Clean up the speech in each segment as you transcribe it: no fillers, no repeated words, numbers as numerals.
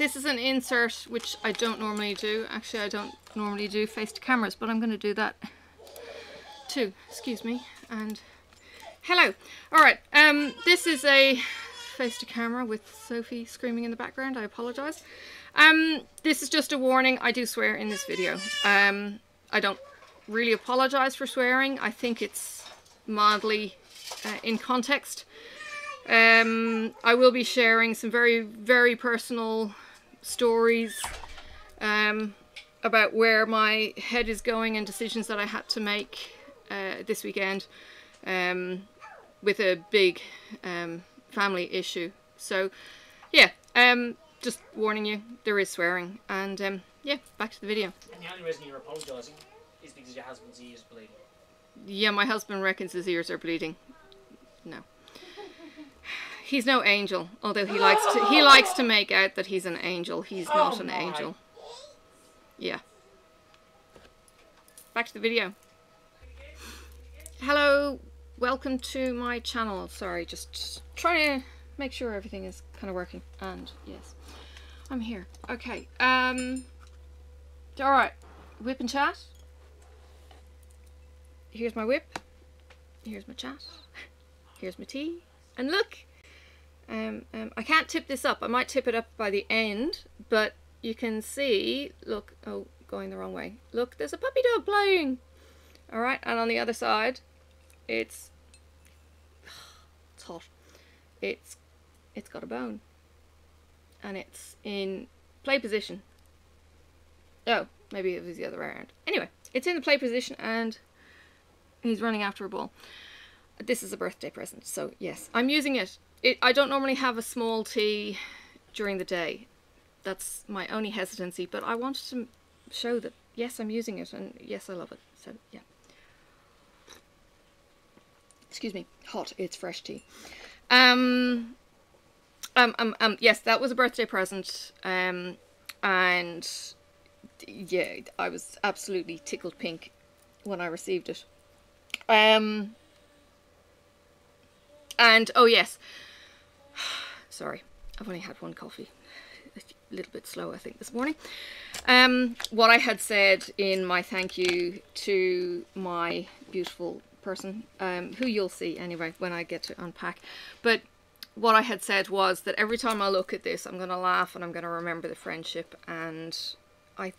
this is an insert, which I don't normally do. Actually, I don't normally do face to cameras, but I'm going to do that too. Excuse me. And hello. All right. This is a face to camera with Sophie screaming in the background. I apologize. This is just a warning. I do swear in this video. I don't really apologize for swearing. I think it's mildly in context. I will be sharing some very, very personal stories about where my head is going and decisions that I had to make this weekend with a big family issue. So yeah, just warning you, there is swearing. And yeah, back to the video. And the only reason you're apologising is because your husband's ears are bleeding. Yeah, my husband reckons his ears are bleeding. No. He's no angel, although he likes to make out that he's an angel. He's not an angel. Yeah. Back to the video. Hello, welcome to my channel. Sorry, just trying to make sure everything is kind of working. And yes, I'm here. Okay. All right. Whip and chat. Here's my whip. Here's my chat. Here's my tea. And look. I can't tip this up. I might tip it up by the end, but you can see, look, oh, going the wrong way. Look, there's a puppy dog playing. All right, and on the other side, it's hot. It's got a bone, and it's in play position. Oh, maybe it was the other way around. Anyway, it's in the play position, and he's running after a ball. This is a birthday present, so yes, I'm using it. I don't normally have a small tea during the day. That's my only hesitancy, but I wanted to show that, yes, I'm using it, and yes, I love it. So, yeah. Excuse me. Hot. It's fresh tea. Yes, that was a birthday present, and yeah, I was absolutely tickled pink when I received it. And, oh yes, sorry, I've only had one coffee, a little bit slow I think this morning. What I had said in my thank you to my beautiful person, who you'll see anyway when I get to unpack, but what I had said was that every time I look at this I'm going to laugh and I'm going to remember the friendship, and I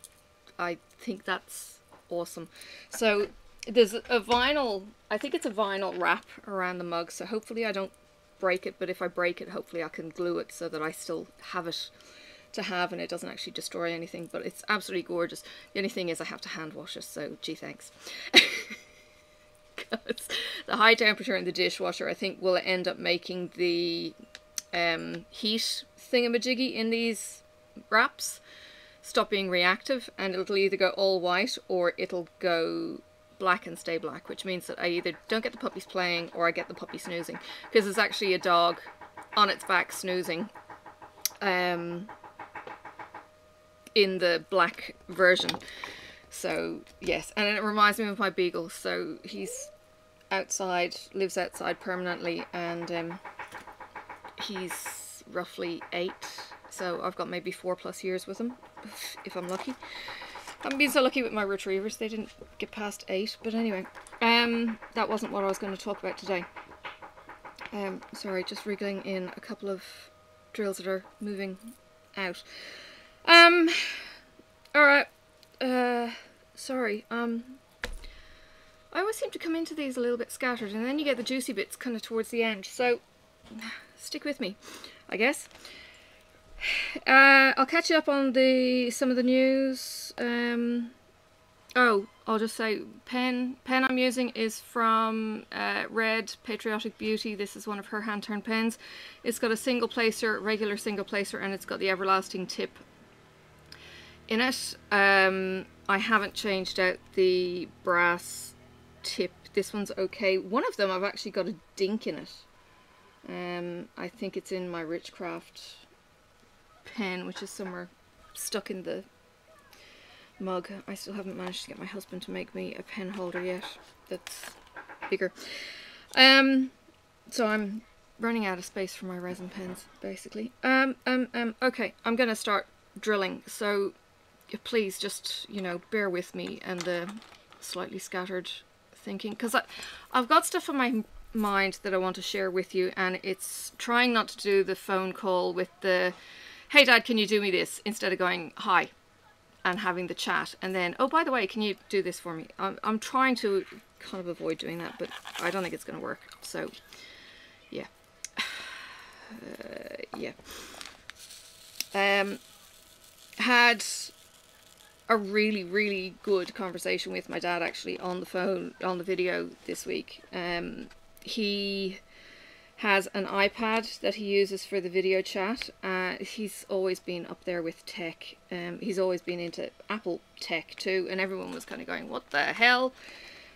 think that's awesome. So there's a vinyl, I think it's a vinyl wrap around the mug, so hopefully I don't break it, but if I break it, hopefully I can glue it so that I still have it to have and it doesn't actually destroy anything. But it's absolutely gorgeous. The only thing is I have to hand wash it, so gee thanks. Because the high temperature in the dishwasher I think will end up making the heat thingamajiggy in these wraps stop being reactive, and it'll either go all white or it'll go black and stay black, which means that I either don't get the puppies playing or I get the puppy snoozing, because there's actually a dog on its back snoozing in the black version. So yes, and it reminds me of my beagle. So he's outside, lives outside permanently, and he's roughly 8, so I've got maybe 4+ years with him if I'm lucky. I haven't been so lucky with my retrievers, they didn't get past 8, but anyway, that wasn't what I was going to talk about today. Sorry, just wriggling in a couple of drills that are moving out. Alright, sorry, I always seem to come into these a little bit scattered, and then you get the juicy bits kind of towards the end, so stick with me, I guess. I'll catch you up on some of the news. Oh, I'll just say pen I'm using is from Red Patriotic Beauty. This is one of her hand-turned pens. It's got a single placer, regular single placer, and it's got the everlasting tip in it. I haven't changed out the brass tip. This one's okay. One of them I've actually got a dink in it. I think it's in my RachelRaeCraft pen, which is somewhere stuck in the mug. I still haven't managed to get my husband to make me a pen holder yet that's bigger. So I'm running out of space for my resin pens, basically. Okay, I'm gonna start drilling. So please just, you know, bear with me and the slightly scattered thinking, because I've got stuff on my mind that I want to share with you, and it's trying not to do the phone call with the, hey Dad, can you do me this, instead of going hi and having the chat and then, oh by the way, can you do this for me. I'm trying to kind of avoid doing that, but I don't think it's going to work. So yeah. Yeah. Had a really good conversation with my dad actually on the phone, on the video this week. He has an iPad that he uses for the video chat. He's always been up there with tech. He's always been into Apple tech too, and everyone was kind of going, what the hell?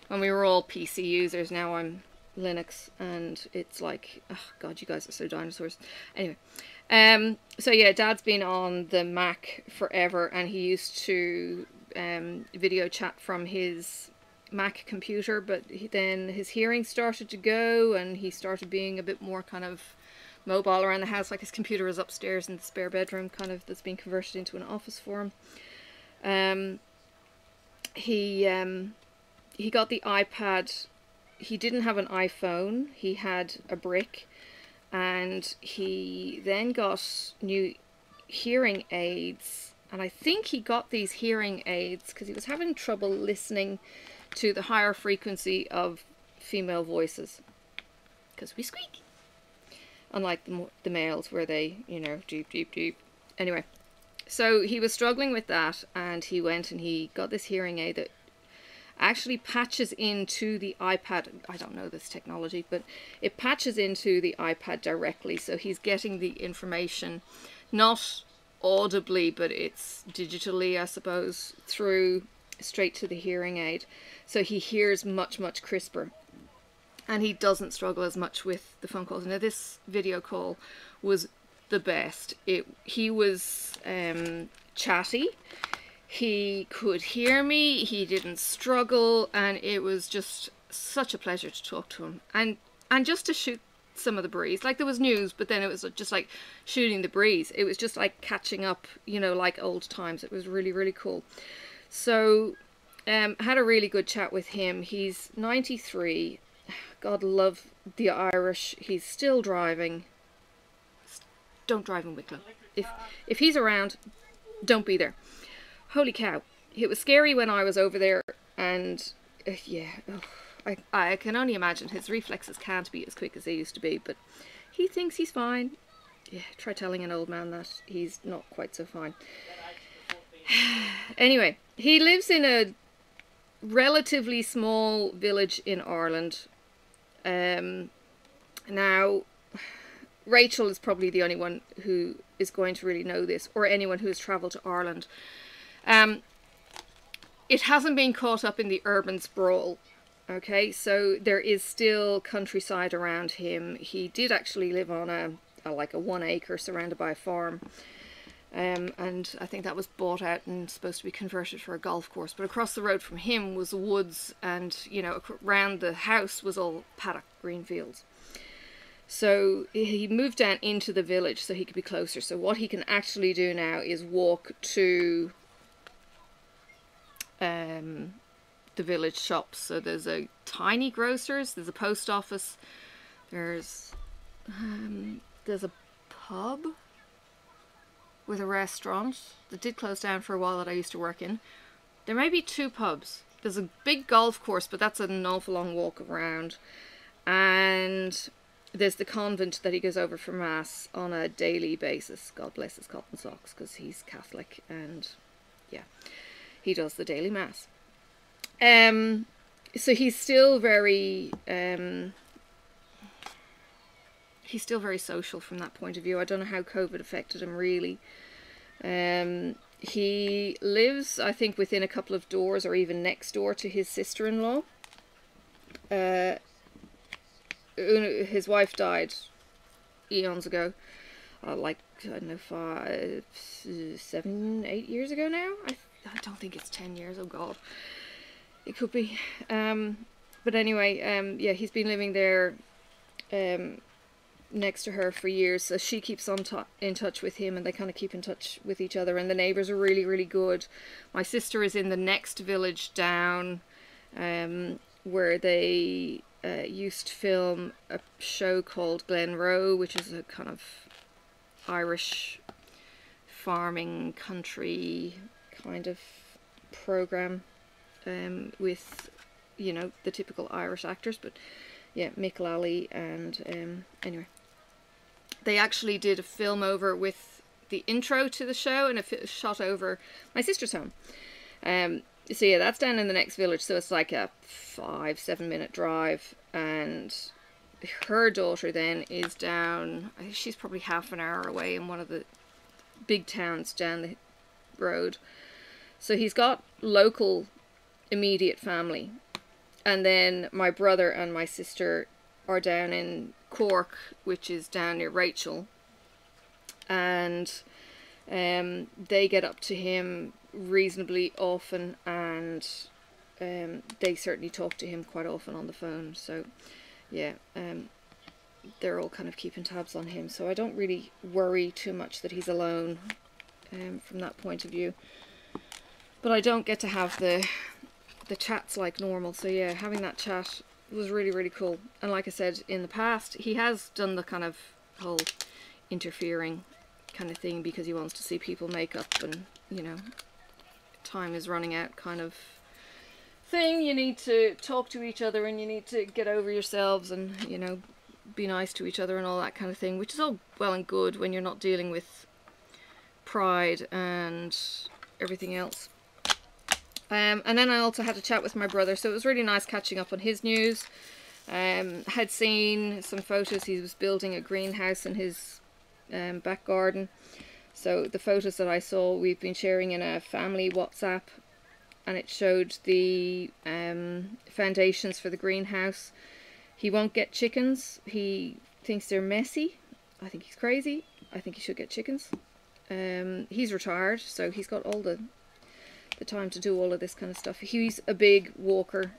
When we were all PC users. Now I'm Linux, and it's like, oh god, you guys are so dinosaurs. Anyway, so yeah, Dad's been on the Mac forever, and he used to video chat from his Mac computer, but then his hearing started to go, and he started being a bit more kind of mobile around the house. Like his computer is upstairs in the spare bedroom, kind of, that's been converted into an office for him. He got the iPad. He didn't have an iPhone, he had a brick, and he then got new hearing aids, and I think he got these hearing aids because he was having trouble listening to the higher frequency of female voices, because we squeak, unlike the males where they, you know, deep. Anyway, so he was struggling with that, and he went and he got this hearing aid that actually patches into the iPad. I don't know this technology, but it patches into the iPad directly, so he's getting the information not audibly, but it's digitally, I suppose, through straight to the hearing aid, so he hears much crisper, and he doesn't struggle as much with the phone calls. Now this video call was the best. He was chatty, he could hear me, he didn't struggle, and it was just such a pleasure to talk to him, and just to shoot some of the breeze. Like, there was news, but then it was just like shooting the breeze. It was just like catching up, you know, like old times. It was really cool. So had a really good chat with him. He's 93. God love the Irish. He's still driving. Don't drive in Wicklow. If he's around, don't be there. Holy cow. It was scary when I was over there, and yeah, I can only imagine his reflexes can't be as quick as they used to be, but he thinks he's fine. Yeah, try telling an old man that he's not quite so fine. Anyway, he lives in a relatively small village in Ireland. Now, Rachel is probably the only one who is going to really know this, or anyone who has travelled to Ireland. It hasn't been caught up in the urban sprawl. Okay, so there is still countryside around him. He did actually live on like a 1 acre surrounded by a farm. And I think that was bought out and supposed to be converted for a golf course. But across the road from him was the woods, and, you know, around the house was all paddock, green fields. So he moved down into the village so he could be closer. So what he can actually do now is walk to the village shops. So there's a tiny grocer's, there's a post office, there's a pub with a restaurant that did close down for a while that I used to work in. There may be 2 pubs. There's a big golf course, but that's an awful long walk around. And there's the convent that he goes over for mass on a daily basis. God bless his cotton socks, because he's Catholic, and yeah, he does the daily mass. So he's still very social from that point of view. I don't know how COVID affected him really. He lives, I think, within a couple of doors or even next door to his sister-in-law. His wife died eons ago, like, I don't know, 7, 8 years ago now. I don't think it's 10 years, oh god. It could be. But anyway, yeah, he's been living there next to her for years, so she keeps on in touch with him, and they kind of keep in touch with each other, and the neighbours are really, really good. My sister is in the next village down, where they used to film a show called Glen Roe, which is a kind of Irish farming country kind of program, with, you know, the typical Irish actors. But yeah, Mick Lally, and anyway, they actually did a film over with the intro to the show, and it shot over my sister's home. So yeah, that's down in the next village, so it's like a 5-7 minute drive, and her daughter then is down, I think she's probably half an hour away in one of the big towns down the road. So he's got local immediate family, and then my brother and my sister are down in Cork, which is down near Rachel, and they get up to him reasonably often, and they certainly talk to him quite often on the phone. So yeah, they're all kind of keeping tabs on him, so I don't really worry too much that he's alone from that point of view. But I don't get to have the chats like normal, so yeah, having that chat was really, really cool. And like I said, in the past, he has done the kind of whole interfering kind of thing, because he wants to see people make up, and, you know, time is running out kind of thing. You need to talk to each other, and you need to get over yourselves, and, you know, be nice to each other and all that kind of thing, which is all well and good when you're not dealing with pride and everything else. And then I also had a chat with my brother, so it was really nice catching up on his news. Had seen some photos. He was building a greenhouse in his back garden. So the photos that I saw, we've been sharing in a family WhatsApp, and it showed the foundations for the greenhouse. He won't get chickens. He thinks they're messy. I think he's crazy. I think he should get chickens. He's retired, so he's got all the time to do all of this kind of stuff. He's a big walker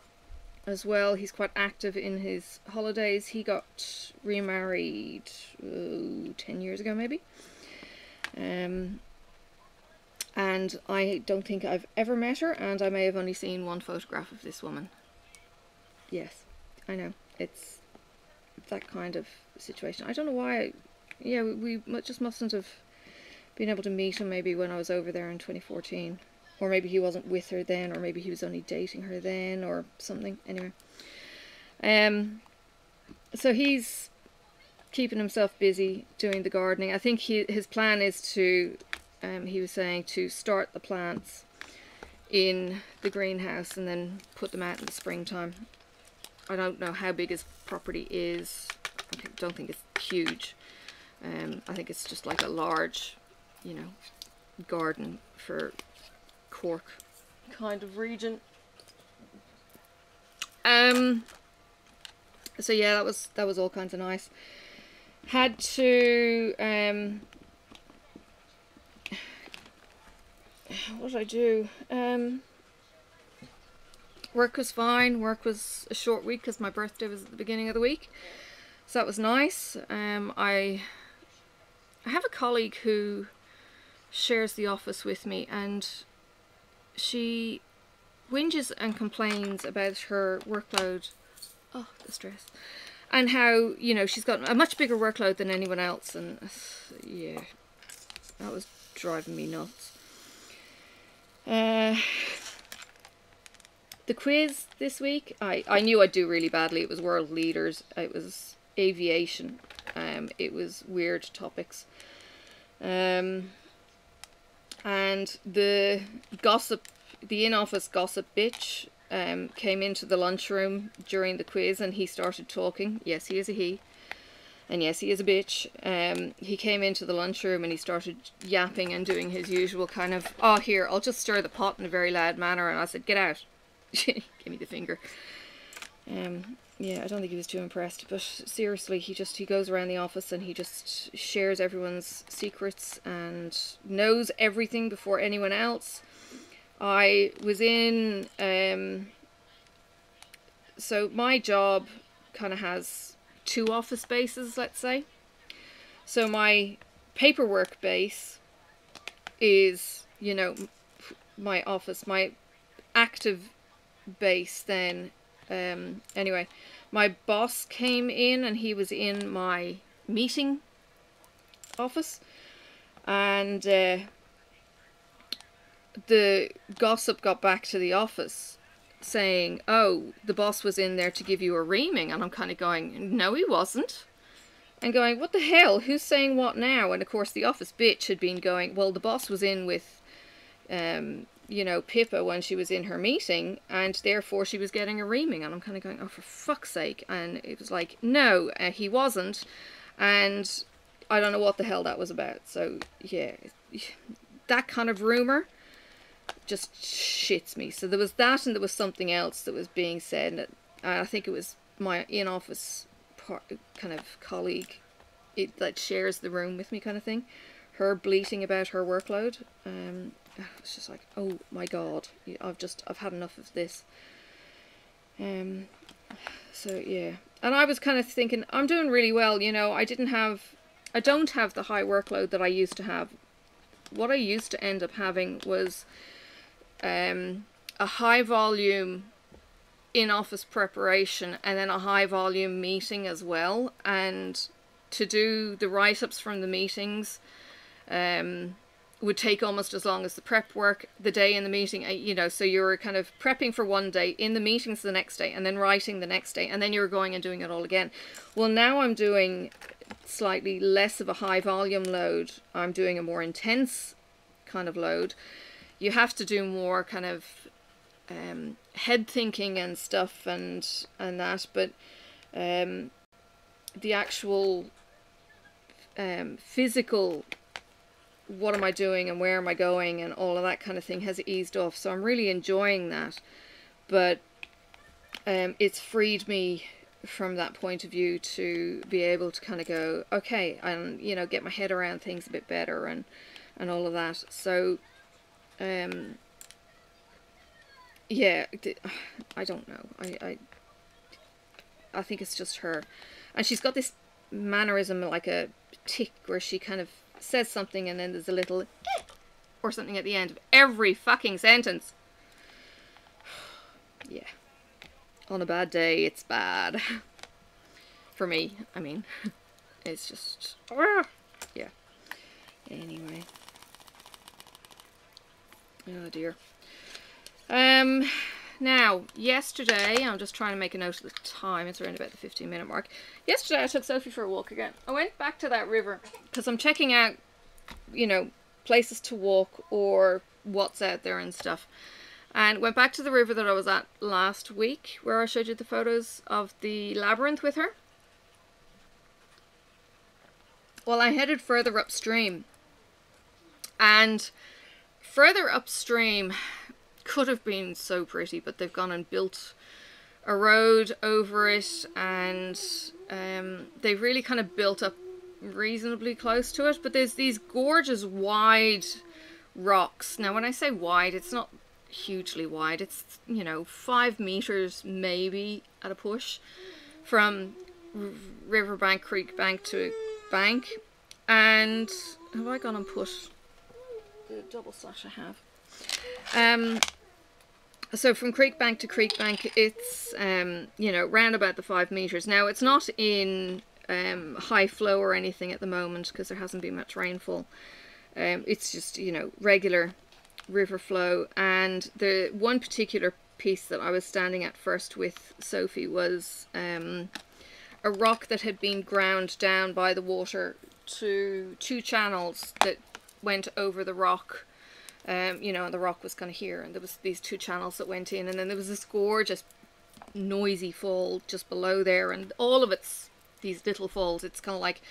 as well. He's quite active in his holidays. He got remarried 10 years ago maybe, and I don't think I've ever met her, and I may have only seen one photograph of this woman. Yes, I know, it's that kind of situation. I don't know why. Yeah, we just mustn't have been able to meet him maybe when I was over there in 2014. Or maybe he wasn't with her then, or maybe he was only dating her then, or something. Anyway. So he's keeping himself busy doing the gardening. I think his plan is to, he was saying, to start the plants in the greenhouse and then put them out in the springtime. I don't know how big his property is. I don't think it's huge. I think it's just like a large, you know, garden for Cork kind of region. So yeah, that was all kinds of nice. Had to what did I do? Work was fine. Work was a short week because my birthday was at the beginning of the week, so that was nice. I have a colleague who shares the office with me, and she whinges and complains about her workload. Oh, the stress. And how, you know, she's got a much bigger workload than anyone else, and yeah, that was driving me nuts. The quiz this week, I knew I'd do really badly. It was world leaders, it was aviation, it was weird topics. And the gossip, the in-office gossip bitch, came into the lunchroom during the quiz, and he started talking. Yes, he is a he. And yes, he is a bitch. He came into the lunchroom and he started yapping and doing his usual kind of, oh, here, I'll just stir the pot in a very loud manner. And I said, get out. Give me the finger. Yeah, I don't think he was too impressed, but seriously, he goes around the office and he just shares everyone's secrets and knows everything before anyone else. I was in, so my job kind of has 2 office spaces, let's say. So my paperwork base is, you know, my office, my active base then. Anyway, my boss came in and he was in my meeting office, and the gossip got back to the office saying, oh, the boss was in there to give you a reaming. And I'm kind of going, no, he wasn't. And going, what the hell? Who's saying what now? And of course the office bitch had been going, well, the boss was in with, you know, Pippa when she was in her meeting, and therefore she was getting a reaming. And I'm kind of going, oh, for fuck's sake. And it was like, no, he wasn't. And I don't know what the hell that was about. So, yeah, that kind of rumour just shits me. So there was that, and there was something else that was being said, and I think it was my in-office kind of colleague that shares the room with me kind of thing, her bleating about her workload. It's just like, oh my god, I've had enough of this. So yeah, and I was kind of thinking, I'm doing really well, you know. I don't have the high workload that I used to have. What I used to end up having was a high volume in-office preparation and then a high volume meeting as well, and to do the write-ups from the meetings would take almost as long as the prep work the day in the meeting, you know. So you're kind of prepping for one day, in the meetings the next day, and then writing the next day, and then you're going and doing it all again. Well, now I'm doing slightly less of a high volume load. I'm doing a more intense kind of load. You have to do more kind of head thinking and stuff and that, but the actual physical, what am I doing and where am I going and all of that kind of thing has eased off. So I'm really enjoying that, but it's freed me from that point of view to be able to kind of go, okay, and, you know, get my head around things a bit better and all of that. So yeah, I don't know. I think it's just her. And she's got this mannerism like a tick where she kind of says something and then there's a little or something at the end of every fucking sentence. Yeah. On a bad day, it's bad. For me, I mean. It's just... yeah. Anyway. Oh dear. Now, yesterday, I'm just trying to make a note of the time. It's around about the 15-minute mark. Yesterday, I took Sophie for a walk again. I went back to that river because I'm checking out, you know, places to walk or what's out there and stuff. And went back to the river that I was at last week, where I showed you the photos of the labyrinth with her. Well, I headed further upstream. And further upstream could have been so pretty, but they've gone and built a road over it, and they've really kind of built up reasonably close to it. But there's these gorgeous wide rocks. Now when I say wide, it's not hugely wide. It's, you know, 5 meters maybe at a push from riverbank, creek bank to bank. And have I gone and put the double slash I have? So from creek bank to creek bank, it's you know, round about the 5 meters. Now it's not in high flow or anything at the moment because there hasn't been much rainfall. It's just, you know, regular river flow. And the one particular piece that I was standing at first with Sophie was a rock that had been ground down by the water to 2 channels that went over the rock. You know, and the rock was kind of here, and there was these 2 channels that went in, and then there was this gorgeous noisy fall just below there, and all of it's these little falls. It's kind of like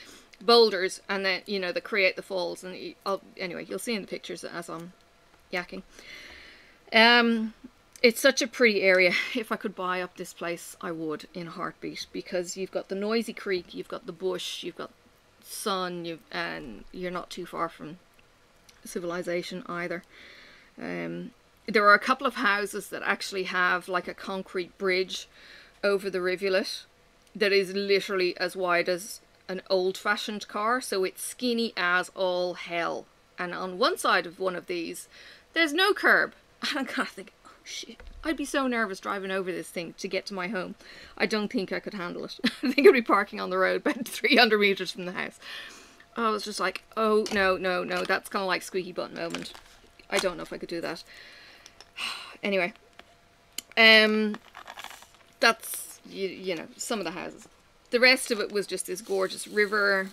boulders, and then, you know, that create the falls. And anyway, you'll see in the pictures as I'm yakking. It's such a pretty area. If I could buy up this place, I would in a heartbeat, because you've got the noisy creek, you've got the bush, you've got sun, and you're not too far from civilization either. There are a couple of houses that actually have like a concrete bridge over the rivulet that is literally as wide as an old-fashioned car, so it's skinny as all hell. And on one side of one of these, there's no curb. And I'm kind of thinking, oh shit, I'd be so nervous driving over this thing to get to my home. I don't think I could handle it. I think I'd be parking on the road about 300 meters from the house. I was just like, oh no, no, no, that's kind of like squeaky button moment. I don't know if I could do that. Anyway, that's, you know, some of the houses. The rest of it was just this gorgeous river,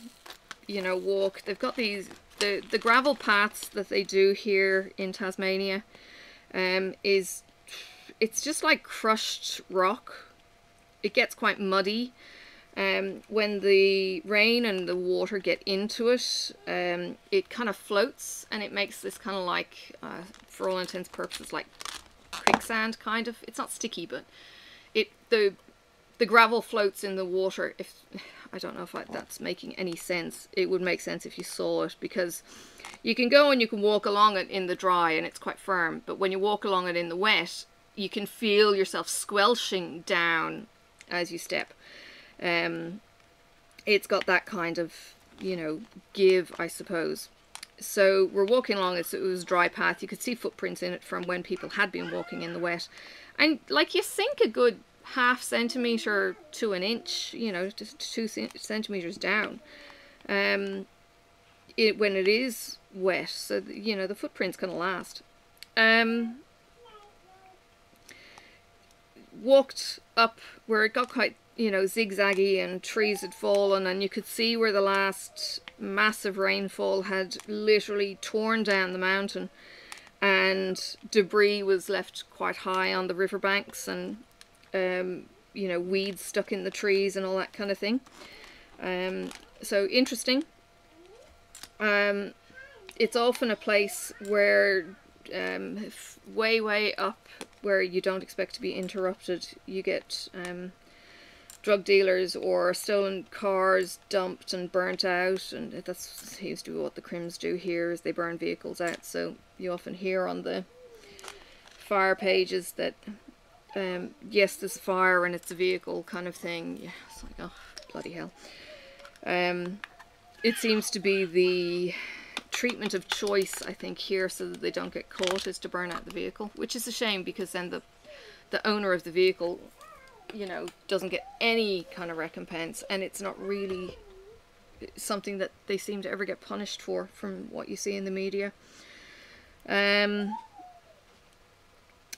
you know, walk. They've got these, the gravel paths that they do here in Tasmania, it's just like crushed rock. It gets quite muddy. When the rain and the water get into it, it kind of floats, and it makes this kind of like, for all intents and purposes, like quicksand kind of. It's not sticky, but the gravel floats in the water. If I don't know if that's making any sense. It would make sense if you saw it, because you can go and you can walk along it in the dry and it's quite firm, but when you walk along it in the wet, you can feel yourself squelching down as you step. It's got that kind of, you know, give, I suppose. So we're walking along it, so it was a dry path. You could see footprints in it from when people had been walking in the wet. And like, you sink a good ½ centimetre to an inch, you know, just 2 centimetres down, when it is wet. So, you know, the footprints kind of last. Walked up where it got quite, you know, zigzaggy, and trees had fallen, and you could see where the last massive rainfall had literally torn down the mountain, and debris was left quite high on the riverbanks, and you know, weeds stuck in the trees and all that kind of thing. So interesting. It's often a place where way up where you don't expect to be interrupted, you get drug dealers or stolen cars dumped and burnt out, and that seems to be what the Crims do here, is they burn vehicles out. So you often hear on the fire pages that yes, there's a fire and it's a vehicle kind of thing. Yeah, it's like, oh, bloody hell. It seems to be the treatment of choice, I think, here, so that they don't get caught, is to burn out the vehicle, which is a shame, because then the owner of the vehicle, you know, doesn't get any kind of recompense, and it's not really something that they seem to ever get punished for, from what you see in the media.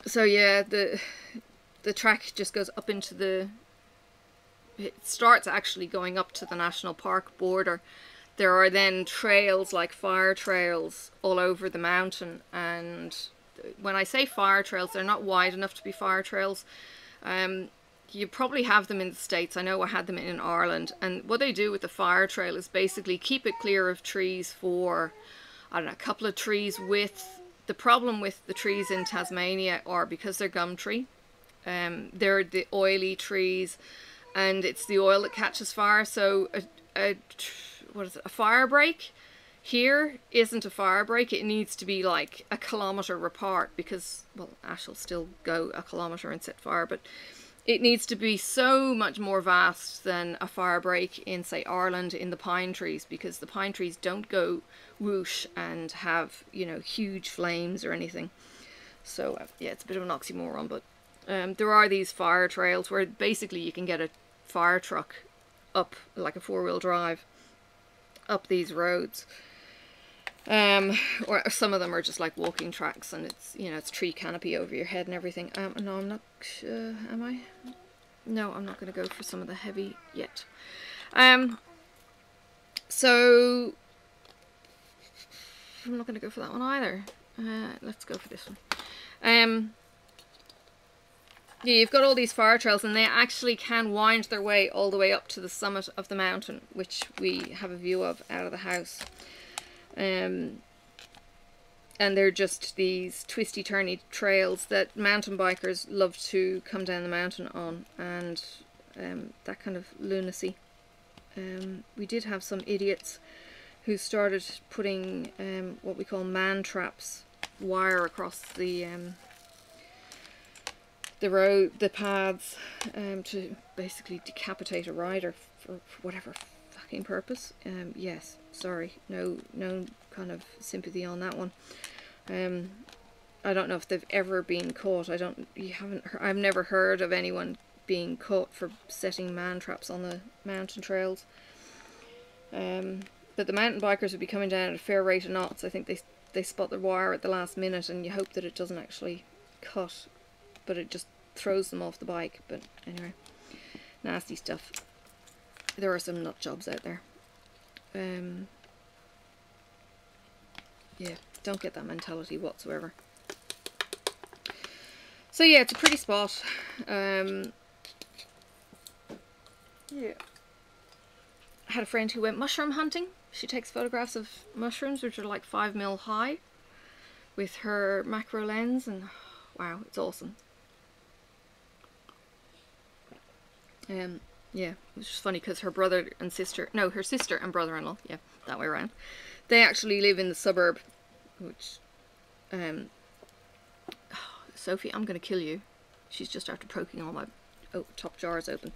So yeah, the track just goes up into the, it starts actually going up to the national park border. There are then trails, like fire trails, all over the mountain, and when I say fire trails, they're not wide enough to be fire trails. You probably have them in the States. I know I had them in Ireland, and what they do with the fire trail is basically keep it clear of trees for, I don't know, a couple of trees width. The problem with the trees in Tasmania are, because they're gum tree, they're the oily trees, and it's the oil that catches fire. So what is it, a fire break here isn't a fire break. It needs to be like a kilometre apart, because, well, Ash will still go a kilometre and set fire, but it needs to be so much more vast than a fire break in, say, Ireland, in the pine trees, because the pine trees don't go whoosh and have, you know, huge flames or anything. So yeah, it's a bit of an oxymoron, but there are these fire trails where basically you can get a fire truck up, like a 4-wheel drive, up these roads. Or some of them are just like walking tracks, and it's, you know, it's tree canopy over your head and everything. No, I'm not, am I? No, I'm not going to go for some of the heavy yet. So I'm not going to go for that one either. Let's go for this one. Yeah, you've got all these fire trails, and they actually can wind their way all the way up to the summit of the mountain, which we have a view of out of the house. And they're just these twisty-turny trails that mountain bikers love to come down the mountain on, and that kind of lunacy. We did have some idiots who started putting what we call man traps, wire across the road, the paths, to basically decapitate a rider for whatever fucking purpose. Yes, sorry, no kind of sympathy on that one. I don't know if they've ever been caught. I've never heard of anyone being caught for setting man traps on the mountain trails. But the mountain bikers would be coming down at a fair rate of knots. I think they spot the wire at the last minute, and you hope that it doesn't actually cut, but it just throws them off the bike. But anyway, nasty stuff. There are some nut jobs out there. Yeah, don't get that mentality whatsoever. So yeah, it's a pretty spot. Yeah. I had a friend who went mushroom hunting. She takes photographs of mushrooms, which are like 5 mil high, with her macro lens, and wow, it's awesome. Yeah, it was just funny because her brother and sister, no, her sister and brother-in-law, yeah, that way around, they actually live in the suburb, which, Sophie, I'm going to kill you. She's just after poking all my top jars open.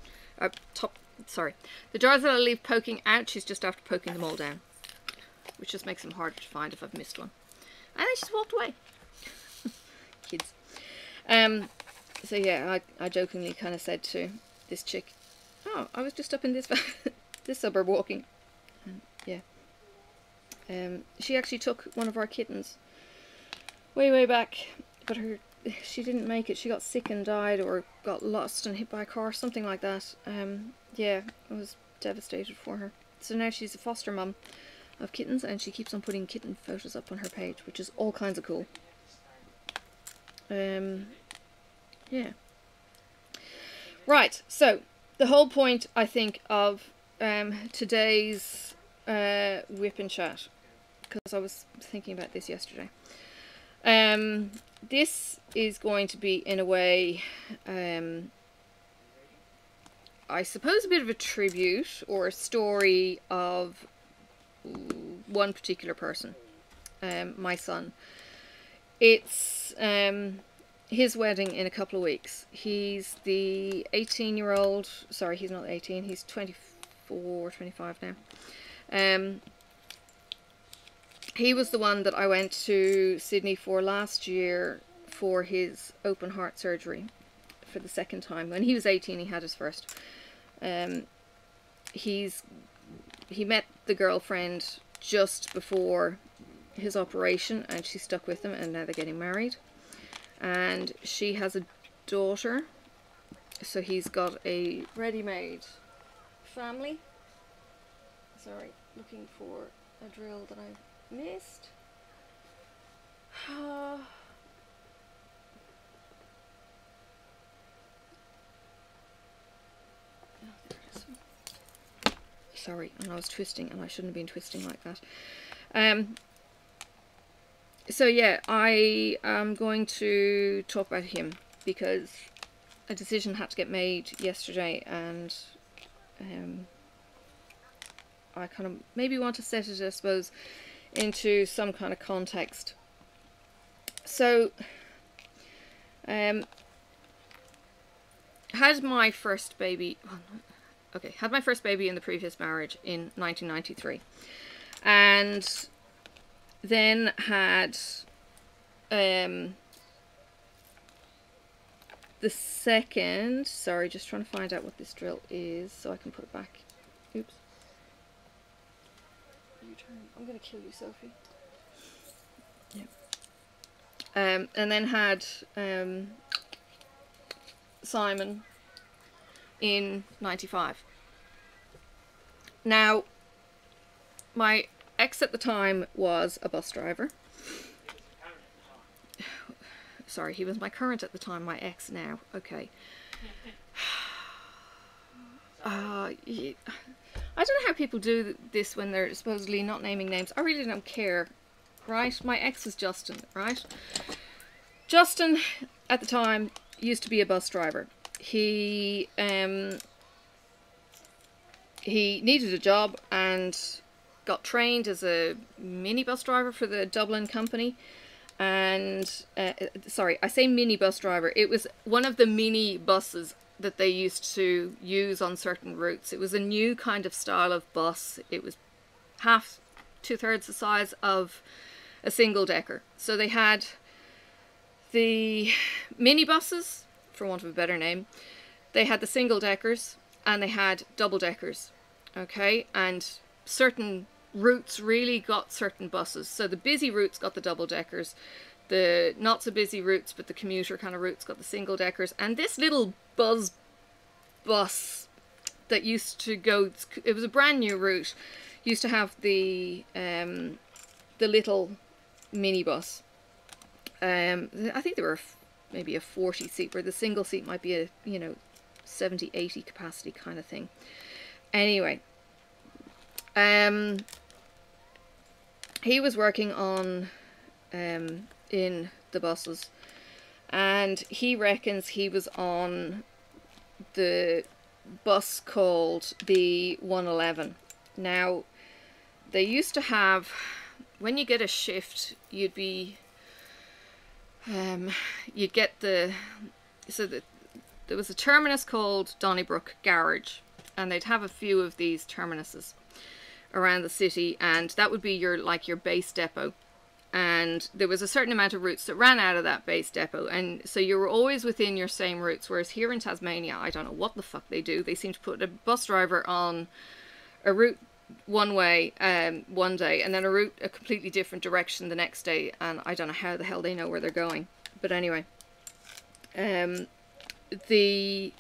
Sorry. The jars that I leave poking out, she's just after poking them all down. Which just makes them harder to find if I've missed one. And then she's walked away. Kids. So yeah, I jokingly kind of said to this chick, oh, I was just up in this this suburb walking. And yeah. She actually took one of our kittens way back, but she didn't make it. She got sick and died, or got lost and hit by a car, something like that. Yeah, I was devastated for her. So now she's a foster mum of kittens, and she keeps on putting kitten photos up on her page, which is all kinds of cool. Yeah. Right, so the whole point, I think, of today's WiPnChat, because I was thinking about this yesterday. This is going to be, in a way, I suppose, a bit of a tribute or a story of one particular person, my son. It's his wedding in a couple of weeks. He's the 18-year-old, sorry, he's not 18, he's 24, 25 now. He was the one that I went to Sydney for last year for his open heart surgery for the second time. When he was 18, he had his first. He met the girlfriend just before his operation, and she stuck with him, and now they're getting married. And she has a daughter, so he's got a ready-made family. Sorry, looking for a drill that I missed. Sorry, and I was twisting, and I shouldn't have been twisting like that. So yeah, I am going to talk about him because a decision had to get made yesterday, and I kind of maybe want to set it, I suppose, into some kind of context. So, had my first baby, had my first baby in the previous marriage in 1993, and then had the second, sorry, just trying to find out what this drill is so I can put it back. Oops. I'm going to kill you, Sophie. Yeah. And then had Simon in 95. Now, my ex at the time was a bus driver. Sorry, he was my current at the time, my ex now. Okay. I don't know how people do this when they're supposedly not naming names. I really don't care, right? My ex was Justin, right? Justin, at the time, used to be a bus driver. He needed a job and got trained as a mini bus driver for the Dublin company. And, sorry, I say mini bus driver. It was one of the mini buses that they used to use on certain routes. It was a new kind of style of bus. It was half, 2/3 the size of a single decker. So they had the minibuses, for want of a better name. They had the single deckers and they had double deckers. Okay, and certain routes really got certain buses. So the busy routes got the double deckers. The not so busy routes, but the commuter kind of routes, got the single deckers. And this little buzz bus that used to go, it was a brand new route, used to have the little minibus. I think they were maybe a 40 seat, where the single seat might be a, you know, 70, 80 capacity kind of thing. Anyway, he was working on in the buses, and he reckons he was on the bus called the 111. Now, they used to have, when you get a shift, you'd be you'd get there was a terminus called Donnybrook Garage, and they'd have a few of these terminuses around the city, and that would be your base depot. And there was a certain amount of routes that ran out of that base depot, and so you were always within your same routes. Whereas here in Tasmania, I don't know what the fuck they do. They seem to put a bus driver on a route one way one day, and then a completely different direction the next day, and I don't know how the hell they know where they're going. But anyway, so the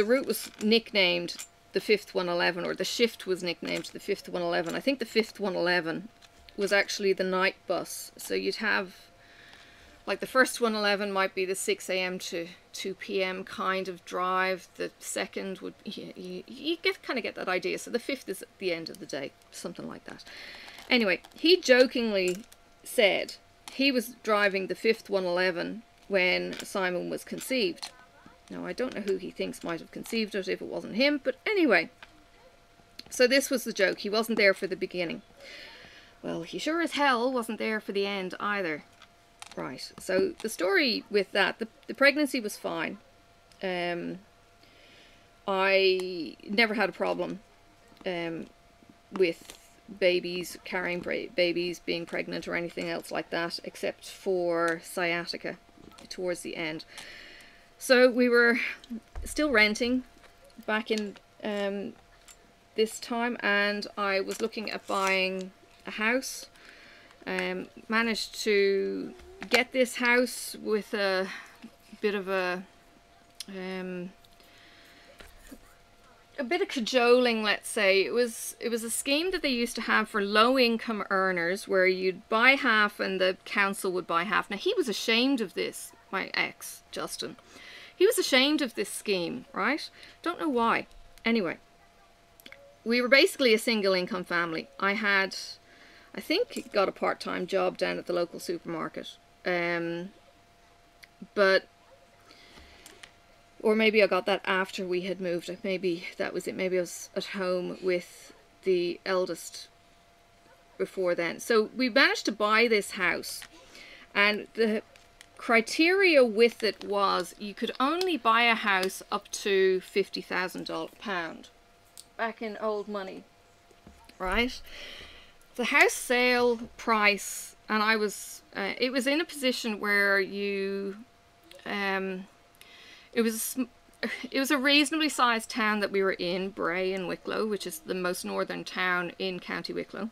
route was nicknamed the 5th 111, or the shift was nicknamed the 5th 111. I think the 5th 111 was actually the night bus. So you'd have, like, the first 111 might be the 6 a.m. to 2 p.m. kind of drive. The second would, you kind of get that idea. So the 5th is at the end of the day, something like that. Anyway, he jokingly said he was driving the 5th 111 when Simon was conceived. Now, I don't know who he thinks might have conceived it if it wasn't him, but anyway. So this was the joke. He wasn't there for the beginning. Well, he sure as hell wasn't there for the end either. Right, so the story with that, the pregnancy was fine. I never had a problem with babies, carrying babies, being pregnant or anything else like that, except for sciatica towards the end. So we were still renting back in this time, and I was looking at buying a house. Managed to get this house with a bit of a bit of cajoling, let's say. It was a scheme that they used to have for low-income earners, where you'd buy half and the council would buy half. Now, he was ashamed of this, my ex, Justin. He was ashamed of this scheme, right? Don't know why. Anyway, we were basically a single-income family. I think got a part-time job down at the local supermarket. But, or maybe I got that after we had moved. Maybe that was it. Maybe I was at home with the eldest before then. So we managed to buy this house, and the criteria with it was you could only buy a house up to £50,000 back in old money, right? The house sale price, and I was it was in a position where you it was a reasonably sized town that we were in, Bray in Wicklow, which is the most northern town in County Wicklow,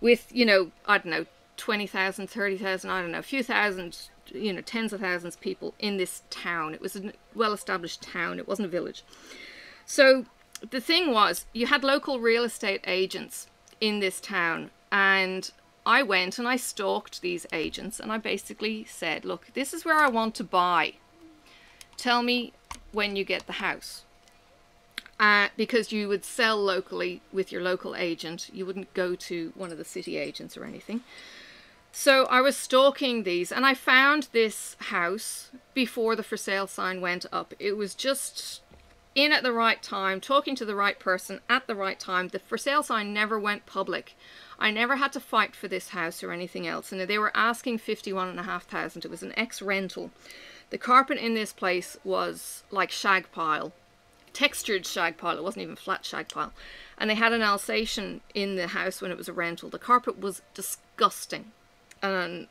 with, you know, I don't know, 20,000, 30,000, I don't know, a few thousand, you know, tens of thousands of people in this town. It was a well-established town. It wasn't a village. So the thing was, you had local real estate agents in this town, and I went and I stalked these agents, and I basically said, look, this is where I want to buy. Tell me when you get the house. Because you would sell locally with your local agent. You wouldn't go to one of the city agents or anything. So I was stalking these, and I found this house before the for sale sign went up. It was just in at the right time, talking to the right person at the right time. The for sale sign never went public. I never had to fight for this house or anything else. And they were asking $51,500. It was an ex-rental. The carpet in this place was like shag pile, textured shag pile. It wasn't even flat shag pile. And they had an Alsatian in the house when it was a rental. The carpet was disgusting. And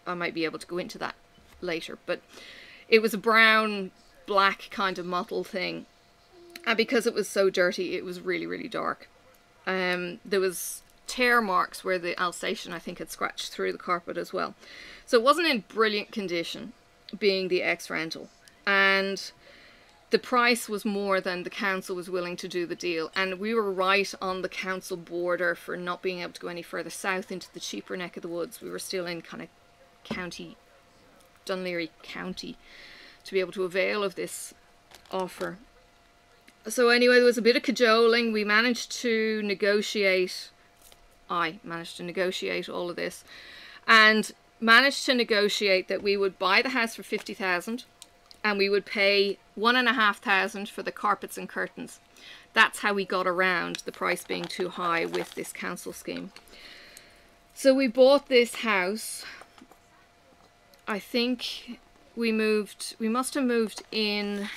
I might be able to go into that later. But it was a brown, black kind of mottled thing. And because it was so dirty, it was really, really dark. There was tear marks where the Alsatian, I think, had scratched through the carpet as well. So it wasn't in brilliant condition, being the ex-rental. And the price was more than the council was willing to do the deal. And we were right on the council border for not being able to go any further south into the cheaper neck of the woods. We were still in kind of county, Dunleary County, to be able to avail of this offer. So anyway, there was a bit of cajoling. We managed to negotiate, I managed to negotiate all of this, and managed to negotiate that we would buy the house for 50,000 and we would pay 1,500 for the carpets and curtains. That's how we got around the price being too high with this council scheme. So we bought this house. I think we must have moved in,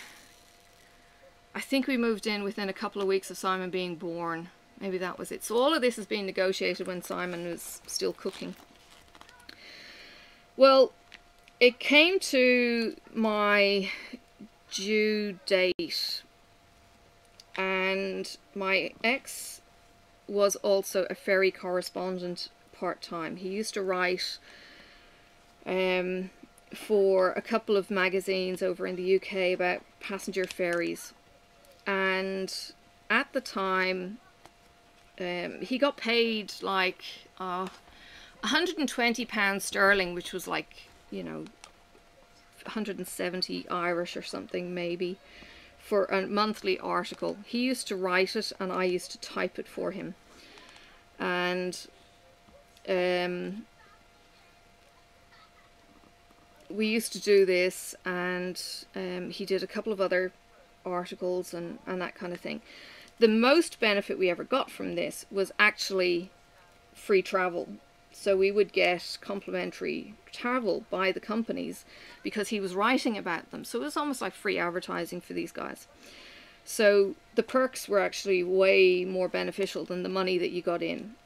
I think we moved in within a couple of weeks of Simon being born. Maybe that was it. So all of this has been negotiated when Simon was still cooking. Well, it came to my due date, and my ex was also a ferry correspondent part-time. He used to write for a couple of magazines over in the UK about passenger ferries, and at the time he got paid like £120 sterling, which was like, you know, 170 Irish or something maybe, for a monthly article. He used to write it and I used to type it for him. And we used to do this, and he did a couple of other articles and that kind of thing. The most benefit we ever got from this was actually free travel. So we would get complimentary travel by the companies because he was writing about them. So it was almost like free advertising for these guys. So the perks were actually way more beneficial than the money that you got in.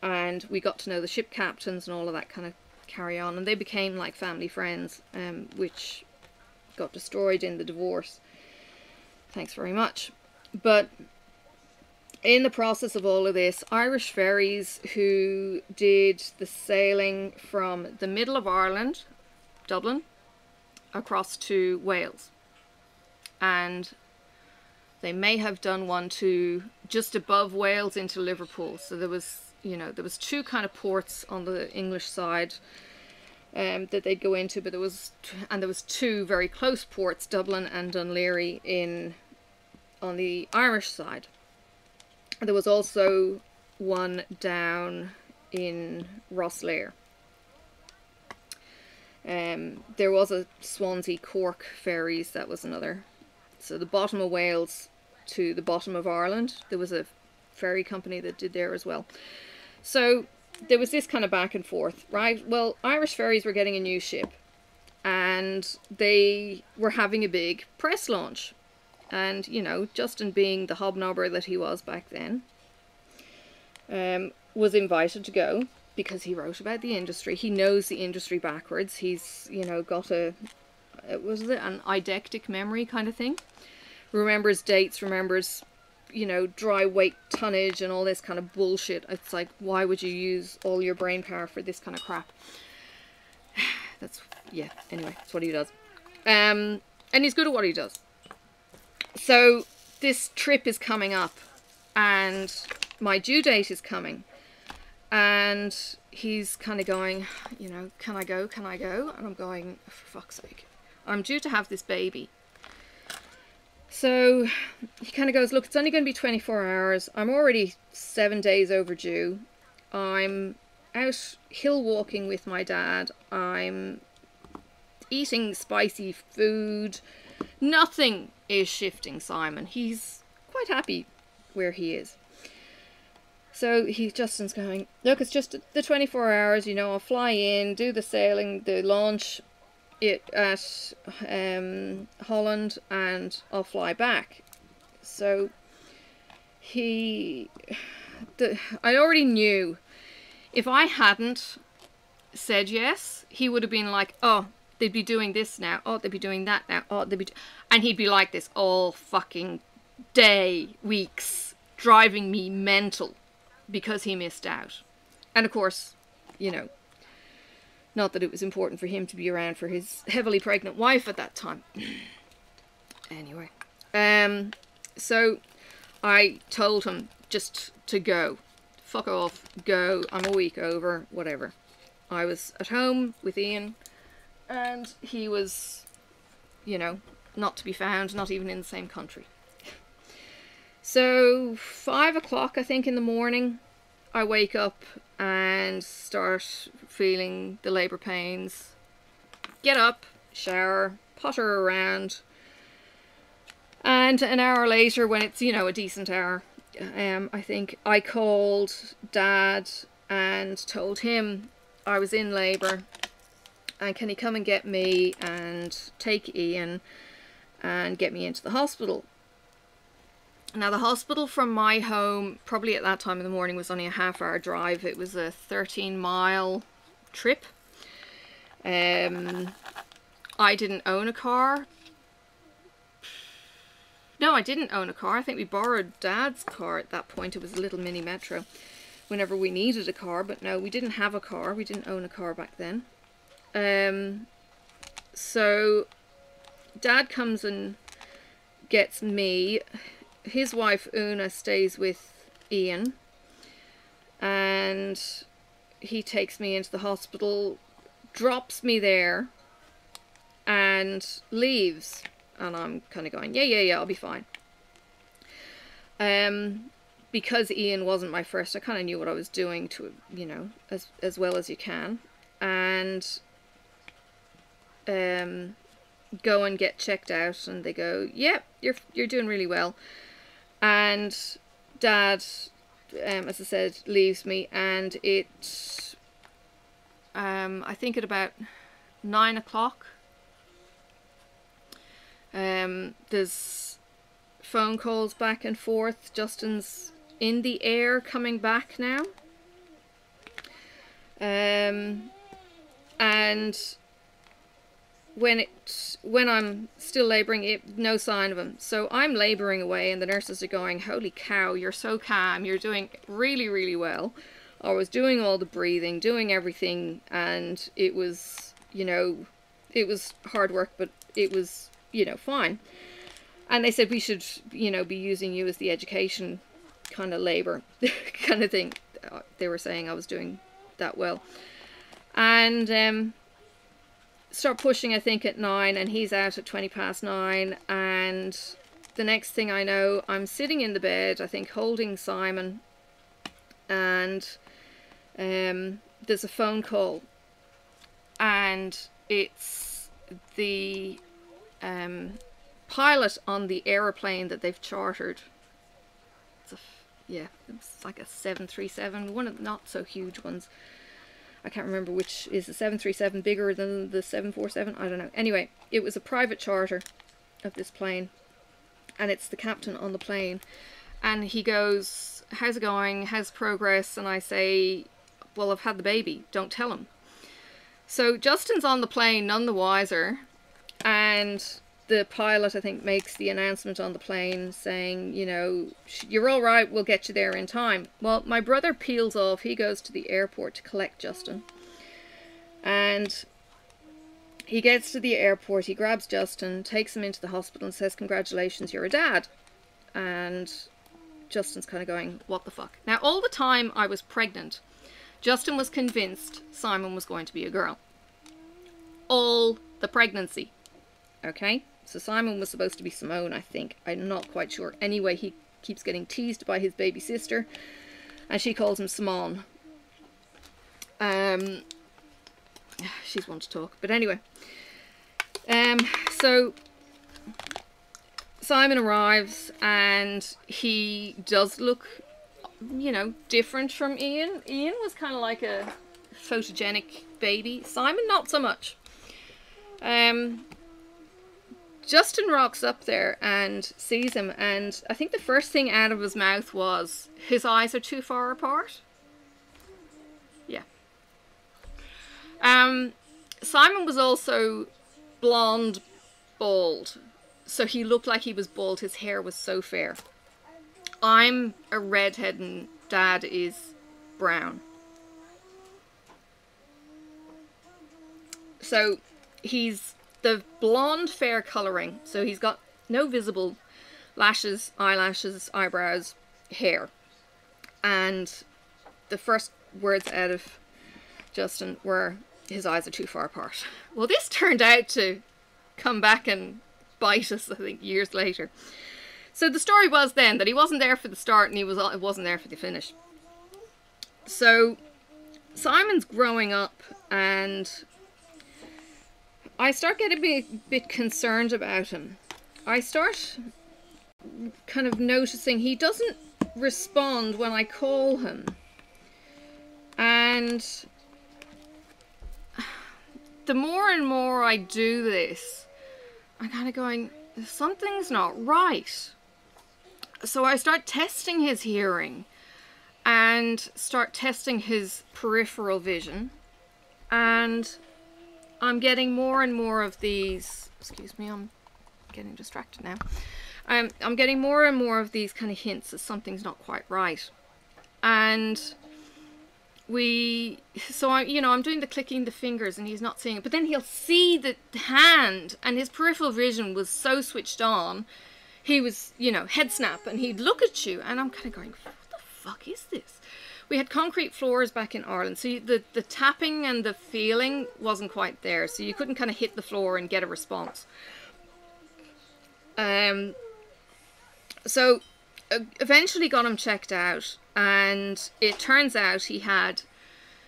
And we got to know the ship captains and all of that kind of carry on. And they became like family friends, which got destroyed in the divorce. Thanks very much. But in the process of all of this, Irish ferries who did the sailing from the middle of Ireland, Dublin, across to Wales. And they may have done one to just above Wales into Liverpool. So there was, you know, there was two kind of ports on the English side that they'd go into, but there was two very close ports, Dublin and Dunleary, on the Irish side. There was also one down in Rosslare. There was a Swansea Cork ferries, that was another. So the bottom of Wales to the bottom of Ireland, there was a ferry company that did there as well. So there was this kind of back and forth, right? Well, Irish ferries were getting a new ship and they were having a big press launch. And, you know, Justin, being the hobnobber that he was back then, was invited to go because he wrote about the industry. He knows the industry backwards. He's, you know, got an eidectic memory kind of thing. Remembers dates, remembers, you know, dry weight tonnage and all this kind of bullshit. It's like, why would you use all your brain power for this kind of crap? That's, yeah, anyway, that's what he does. And he's good at what he does. So this trip is coming up and my due date is coming, and he's kind of going, you know, can I go? Can I go? And I'm going, for fuck's sake, I'm due to have this baby. So he kind of goes, look, it's only going to be 24 hours. I'm already 7 days overdue. I'm out hill walking with my dad. I'm eating spicy food. Nothing is shifting Simon. He's quite happy where he is. So Justin's going, look, it's just the 24 hours, you know, I'll fly in, do the sailing, the launch, it at Holland, and I'll fly back. So I already knew if I hadn't said yes, he would have been like, oh, they'd be doing this now, oh, they'd be doing that now, oh, and he'd be like this all fucking day, weeks, driving me mental because he missed out. And of course, you know, not that it was important for him to be around for his heavily pregnant wife at that time. Anyway, so I told him just to go. Fuck off, go, I'm a week over, whatever. I was at home with Ian, and he was, you know, not to be found, not even in the same country. So 5 o'clock, I think, in the morning, I wake up and start feeling the labour pains. Get up, shower, potter around, and an hour later, when it's, you know, a decent hour, I think, I called Dad and told him I was in labour, and can he come and get me and take Ian and get me into the hospital. Now, the hospital from my home, probably at that time in the morning, was only a half-hour drive. It was a 13-mile trip. I didn't own a car. No, I didn't own a car. I think we borrowed Dad's car at that point. It was a little mini Metro whenever we needed a car. But no, we didn't have a car. We didn't own a car back then. So Dad comes and gets me. His wife Una stays with Ian, and he takes me into the hospital, drops me there, and leaves. And I'm kind of going, yeah, I'll be fine. Because Ian wasn't my first, I kind of knew what I was doing, to, you know, as well as you can. And go and get checked out, and they go, yep, you're doing really well. And Dad, as I said, leaves me, and it, I think at about 9 o'clock, there's phone calls back and forth. Justin's in the air coming back now. And when I'm still labouring, no sign of him. So I'm labouring away, and the nurses are going, holy cow, you're so calm, you're doing really, really well. I was doing all the breathing, doing everything, and it was, you know, it was hard work, but it was, you know, fine. And they said we should, you know, be using you as the education kind of labour kind of thing. They were saying I was doing that well. And start pushing, I think, at 9, and he's out at 9:20, and the next thing I know, I'm sitting in the bed, I think, holding Simon, and there's a phone call, and it's the pilot on the aeroplane that they've chartered. It's like a 737, one of the not so huge ones. I can't remember which. Is the 737 bigger than the 747? I don't know. Anyway, it was a private charter of this plane, and it's the captain on the plane, and he goes, how's it going, how's progress? And I say, well, I've had the baby, don't tell him. So Justin's on the plane, none the wiser, and the pilot, I think, makes the announcement on the plane saying, you know, you're all right, we'll get you there in time. Well, my brother peels off. He goes to the airport to collect Justin. And he gets to the airport, he grabs Justin, takes him into the hospital and says, congratulations, you're a dad. And Justin's kind of going, what the fuck? Now, all the time I was pregnant, Justin was convinced Simon was going to be a girl. All the pregnancy. Okay? So Simon was supposed to be Simone, I think. I'm not quite sure. Anyway, he keeps getting teased by his baby sister, and she calls him Simone. She's one to talk. But anyway. So Simon arrives, and he does look, you know, different from Ian. Ian was kind of like a photogenic baby. Simon, not so much. Justin rocks up there and sees him, and I think the first thing out of his mouth was, his eyes are too far apart. Yeah. Simon was also blonde, bald, so he looked like he was bald. His hair was so fair. I'm a redhead and Dad is brown. So he's the blonde fair colouring, so he's got no visible lashes, eyelashes, eyebrows, hair. And the first words out of Justin were, his eyes are too far apart. Well, this turned out to come back and bite us, I think, years later. So the story was then that he wasn't there for the start and he wasn't there for the finish. So Simon's growing up and I start getting a bit concerned about him. I start kind of noticing he doesn't respond when I call him. And the more and more I do this, I'm kind of going, something's not right. So I start testing his hearing and start testing his peripheral vision, and I'm getting more and more of these, excuse me, I'm getting distracted now. I'm getting more and more of these kind of hints that something's not quite right. And I'm doing the clicking the fingers and he's not seeing it, but then he'll see the hand, and his peripheral vision was so switched on, he was, head snap, and he'd look at you, and I'm kind of going, what the fuck is this? We had concrete floors back in Ireland, so the tapping and the feeling wasn't quite there, so you couldn't kind of hit the floor and get a response. So eventually got him checked out, and it turns out he had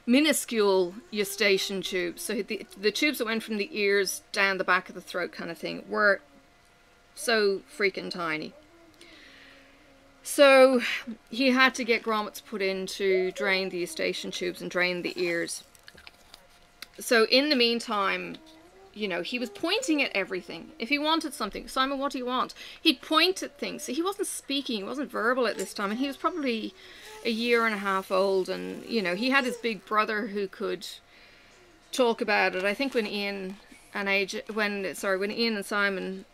minuscule eustachian tubes. So the tubes that went from the ears down the back of the throat kind of thing were so freaking tiny. So he had to get grommets put in to drain the eustachian tubes and drain the ears. So in the meantime, he was pointing at everything. If he wanted something, Simon, what do you want? He'd point at things. So he wasn't speaking, he wasn't verbal at this time, and he was probably a year and a half old, and he had his big brother who could talk about it. I think when Ian and Simon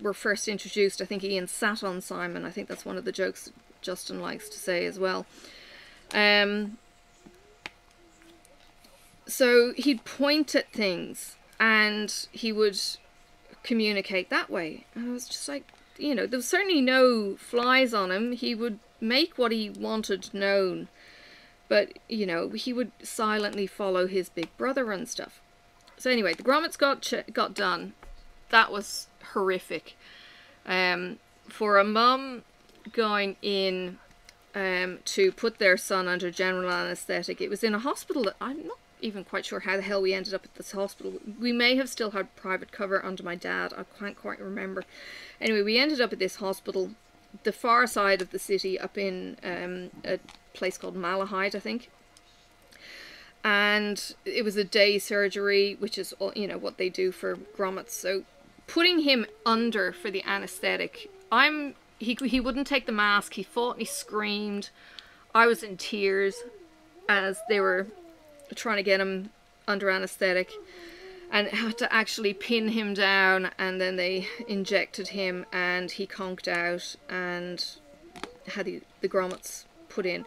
were first introduced, I think Ian sat on Simon. I think that's one of the jokes Justin likes to say as well. So he'd point at things and he would communicate that way. And I was just like, there was certainly no flies on him. He would make what he wanted known, but he would silently follow his big brother and stuff. So anyway, the grommets got done. That was horrific. For a mum going in to put their son under general anaesthetic, it was in a hospital that I'm not even quite sure how the hell we ended up at this hospital. We may have still had private cover under my dad, I can't quite remember. Anyway, we ended up at this hospital, the far side of the city, up in a place called Malahide, I think. And it was a day surgery, which is what they do for grommets. So putting him under for the anaesthetic, he wouldn't take the mask. He fought and he screamed. I was in tears as they were trying to get him under anaesthetic, and had to actually pin him down, and then they injected him and he conked out and had the grommets put in.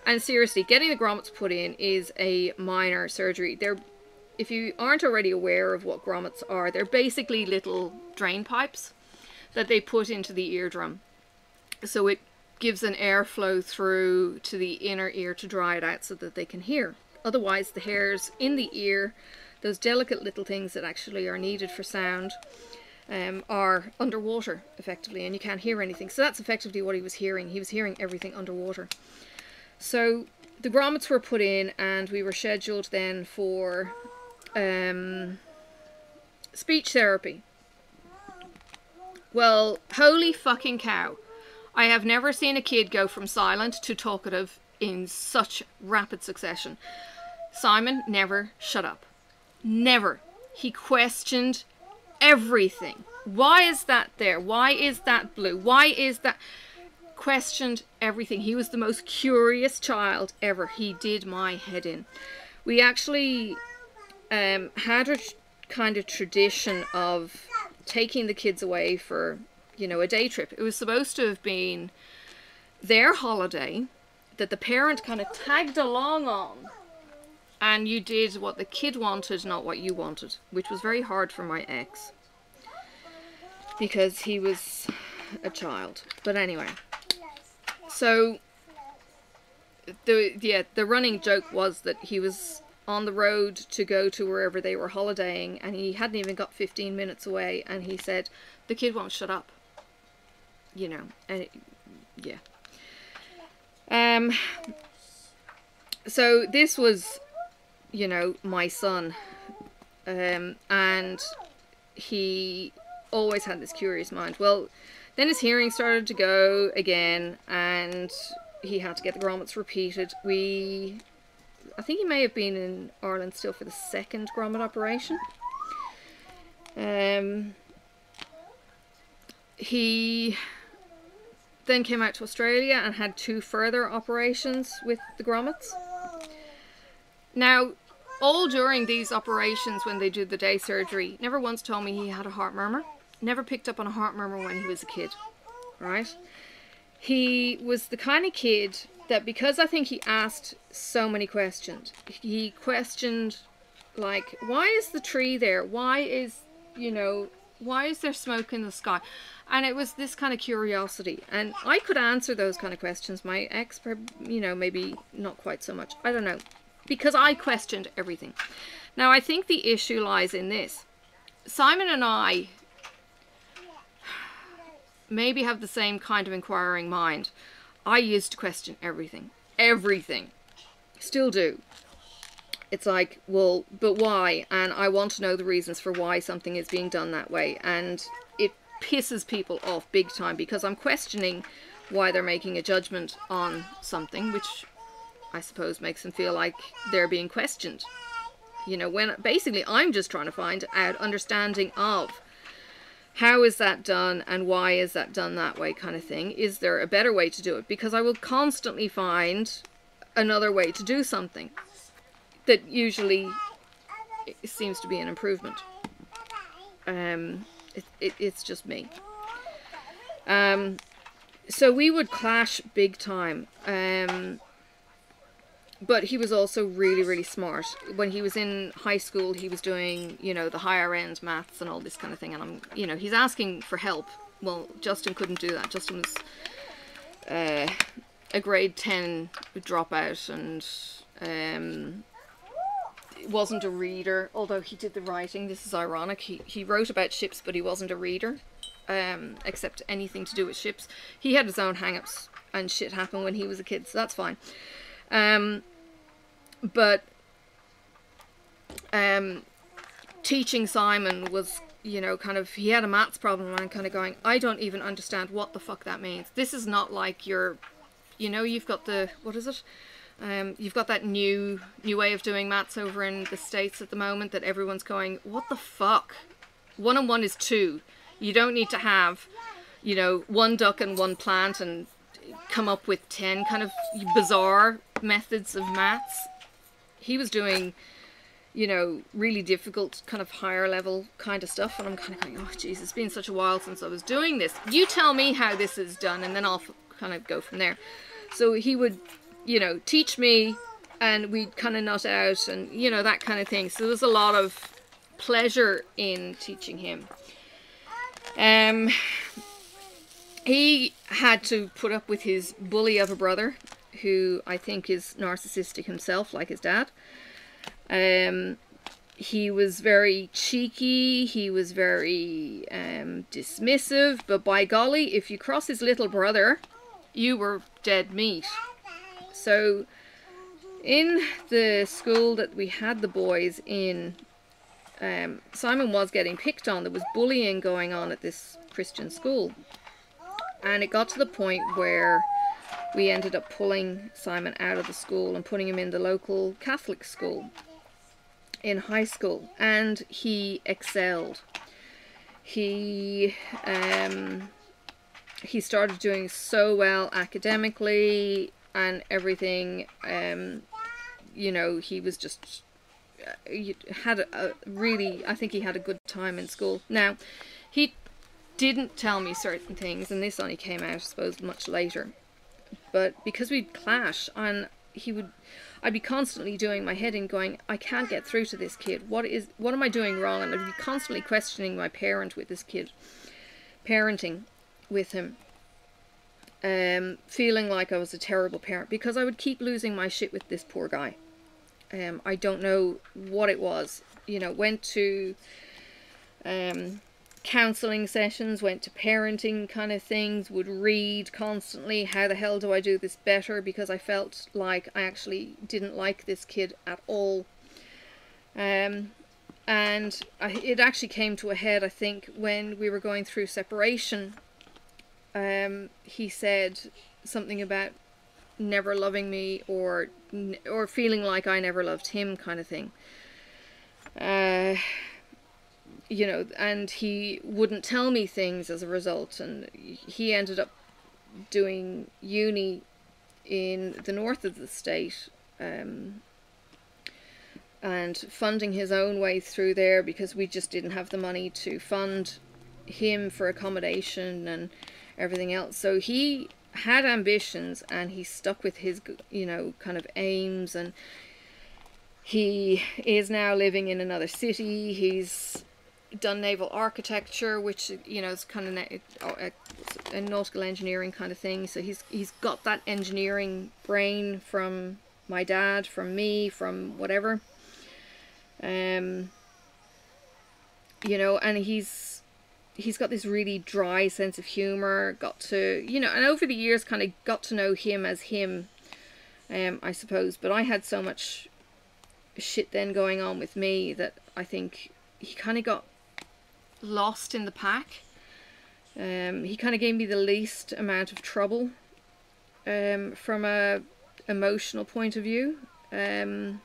And seriously, getting the grommets put in is a minor surgery. If you aren't already aware of what grommets are, they're basically little drain pipes that they put into the eardrum. So it gives an airflow through to the inner ear to dry it out so that they can hear. Otherwise, the hairs in the ear, those delicate little things that actually are needed for sound, are underwater, effectively, and you can't hear anything. So that's effectively what he was hearing. He was hearing everything underwater. So the grommets were put in, and we were scheduled then for speech therapy. Well, holy fucking cow. I have never seen a kid go from silent to talkative in such rapid succession. Simon never shut up. Never. He questioned everything. Why is that there? Why is that blue? Why is that? Questioned everything. He was the most curious child ever. He did my head in. We actually had a kind of tradition of taking the kids away for, you know, a day trip. It was supposed to have been their holiday that the parent kind of tagged along on, and you did what the kid wanted, not what you wanted, which was very hard for my ex because he was a child. But anyway, so the running joke was that he was on the road to go to wherever they were holidaying, and he hadn't even got 15 minutes away, and he said, the kid won't shut up, you know. And yeah. So this was, you know, my son, and he always had this curious mind. Well, then his hearing started to go again, and he had to get the grommets repeated. I think he may have been in Ireland still for the second grommet operation. He then came out to Australia and had 2 further operations with the grommets. Now, all during these operations when they did the day surgery, never once told me he had a heart murmur. Never picked up on a heart murmur when he was a kid, right? He was the kind of kid that, because I think he asked so many questions, he questioned, like, why is the tree there? Why is, you know, why is there smoke in the sky? And it was this kind of curiosity. And I could answer those kind of questions. My ex, you know, maybe not quite so much. I don't know. Because I questioned everything. Now, I think the issue lies in this. Simon and I maybe have the same kind of inquiring mind. I used to question everything. Everything. Still do. It's like, well, but why? And I want to know the reasons for why something is being done that way. And it pisses people off big time, because I'm questioning why they're making a judgment on something, which I suppose makes them feel like they're being questioned. You know, when basically I'm just trying to find out understanding of how is that done and why is that done that way, kind of thing. Is there a better way to do it? Because I will constantly find another way to do something that usually seems to be an improvement. It's just me. So we would clash big time. But he was also really, really smart. When he was in high school, he was doing, you know, the higher end maths and all this kind of thing. And I'm, you know, he's asking for help. Well, Justin couldn't do that. Justin was a grade 10 dropout, and wasn't a reader, although he did the writing. This is ironic. He wrote about ships, but he wasn't a reader, except anything to do with ships. He had his own hang-ups, and shit happened when he was a kid, so that's fine. But teaching Simon was, you know, kind of, he had a maths problem, and I'm kind of going, I don't even understand what the fuck that means. This is not like your, you know, you've got the, what is it? You've got that new way of doing maths over in the States at the moment that everyone's going, what the fuck? 1 and 1 is 2. You don't need to have, you know, 1 duck and 1 plant and come up with 10 kind of bizarre methods of maths. He was doing, you know, really difficult kind of higher level kind of stuff, and I'm kind of going, oh Jesus, it's been such a while since I was doing this. You tell me how this is done, and then I'll kind of go from there. So he would, you know, teach me, and we'd kind of nut out, and, you know, that kind of thing. So there was a lot of pleasure in teaching him. He had to put up with his bully of a brother, who I think is narcissistic himself, like his dad. He was very cheeky, he was very dismissive, but by golly, if you cross his little brother, you were dead meat. So in the school that we had the boys in, Simon was getting picked on. There was bullying going on at this Christian school. And it got to the point where we ended up pulling Simon out of the school and putting him in the local Catholic school. in high school, and he excelled. He started doing so well academically and everything. You know, he was just had a really, I think he had a good time in school. Now, he didn't tell me certain things, and this only came out, I suppose, much later. But because we'd clash, and I'd be constantly doing my head in going, I can't get through to this kid. What am I doing wrong? And I'd be constantly questioning my parent with this kid, parenting with him, feeling like I was a terrible parent because I would keep losing my shit with this poor guy. I don't know what it was. You know, went to counselling sessions, went to parenting kind of things, would read constantly, how the hell do I do this better, because I felt like I actually didn't like this kid at all. And it actually came to a head, I think, when we were going through separation. He said something about never loving me, or feeling like I never loved him, kind of thing. You know, and he wouldn't tell me things as a result, and he ended up doing uni in the north of the state, and funding his own way through there, because we just didn't have the money to fund him for accommodation and everything else. So he had ambitions, and he stuck with his, you know, kind of aims, and he is now living in another city. He's done naval architecture, which, you know, is kind of a nautical engineering kind of thing. So he's got that engineering brain from my dad, from me, from whatever. You know, and he's got this really dry sense of humor. Got to, you know, and over the years kind of got to know him as him, I suppose. But I had so much shit then going on with me that I think he kind of got lost in the pack. He kind of gave me the least amount of trouble from a emotional point of view. You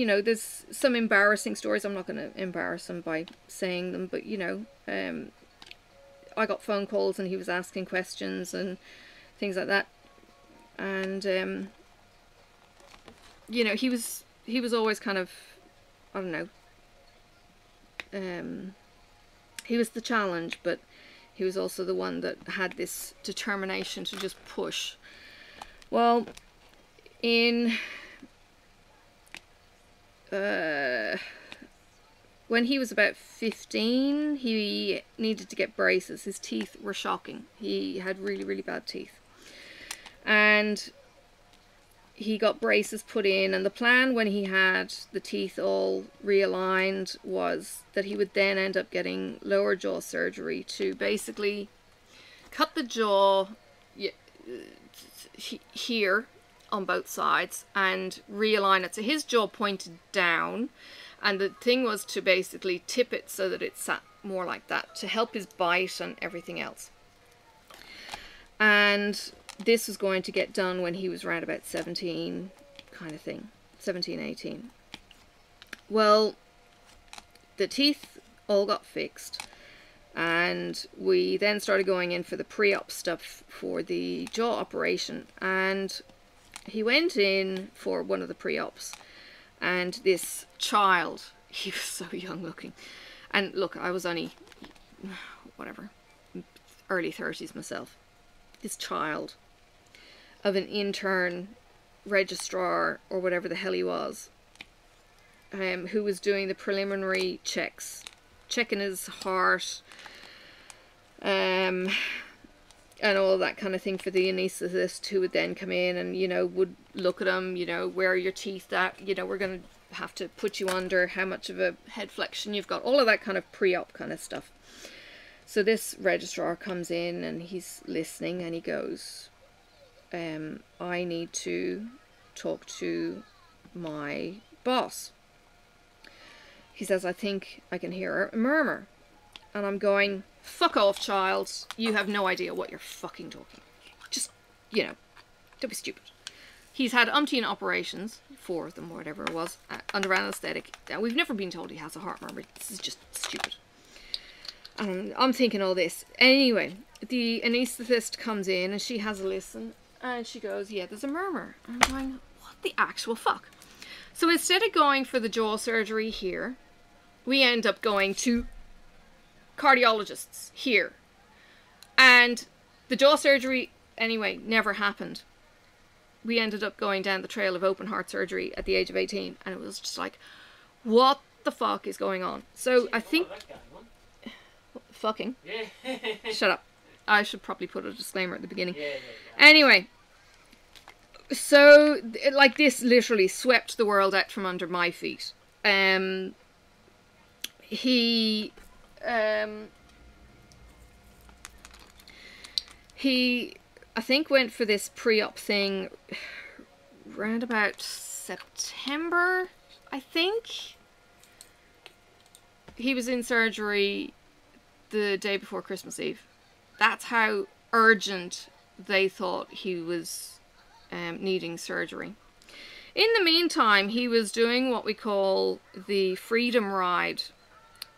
know, there's some embarrassing stories. I'm not going to embarrass him by saying them, but you know, I got phone calls and he was asking questions and things like that, and you know, he was always kind of, I don't know, he was the challenge, but he was also the one that had this determination to just push. Well, in when he was about 15, he needed to get braces. His teeth were shocking. He had really, really bad teeth. And he got braces put in, and the plan when he had the teeth all realigned was that he would then end up getting lower jaw surgery to basically cut the jaw here on both sides and realign it. So his jaw pointed down, and the thing was to basically tip it so that it sat more like that to help his bite and everything else. And this was going to get done when he was around about 17, kind of thing, 17, 18. Well, the teeth all got fixed, and we then started going in for the pre-op stuff for the jaw operation. And he went in for one of the pre-ops, and this child, he was so young looking, and look, I was only, whatever, early 30s myself. This child of an intern registrar, or whatever the hell he was, who was doing the preliminary checks, checking his heart, and all that kind of thing for the anaesthetist, who would then come in and, you know, would look at him, you know, where are your teeth at, you know, we're going to have to put you under, how much of a head flexion you've got, all of that kind of pre-op kind of stuff. So this registrar comes in and he's listening, and he goes, I need to talk to my boss. He says, I think I can hear a murmur. And I'm going, fuck off, child. You have no idea what you're fucking talking. Just, you know, don't be stupid. He's had umpteen operations 4 of them, whatever it was, under anaesthetic. We've never been told he has a heart murmur. This is just stupid. I'm thinking all this. Anyway, the anaesthetist comes in and she has a listen and she goes, yeah, there's a murmur. And I'm going, what the actual fuck? So instead of going for the jaw surgery here, we end up going to cardiologists here. And the jaw surgery, anyway, never happened. We ended up going down the trail of open heart surgery at the age of 18. And it was just like, what the fuck is going on? So I think... Fucking. Yeah. Shut up. I should probably put a disclaimer at the beginning. Yeah. Anyway. So, like, this literally swept the world out from under my feet. He, I think, went for this pre-op thing around about September, I think. He was in surgery the day before Christmas Eve. That's how urgent they thought he was needing surgery. In the meantime, he was doing what we call the Freedom Ride.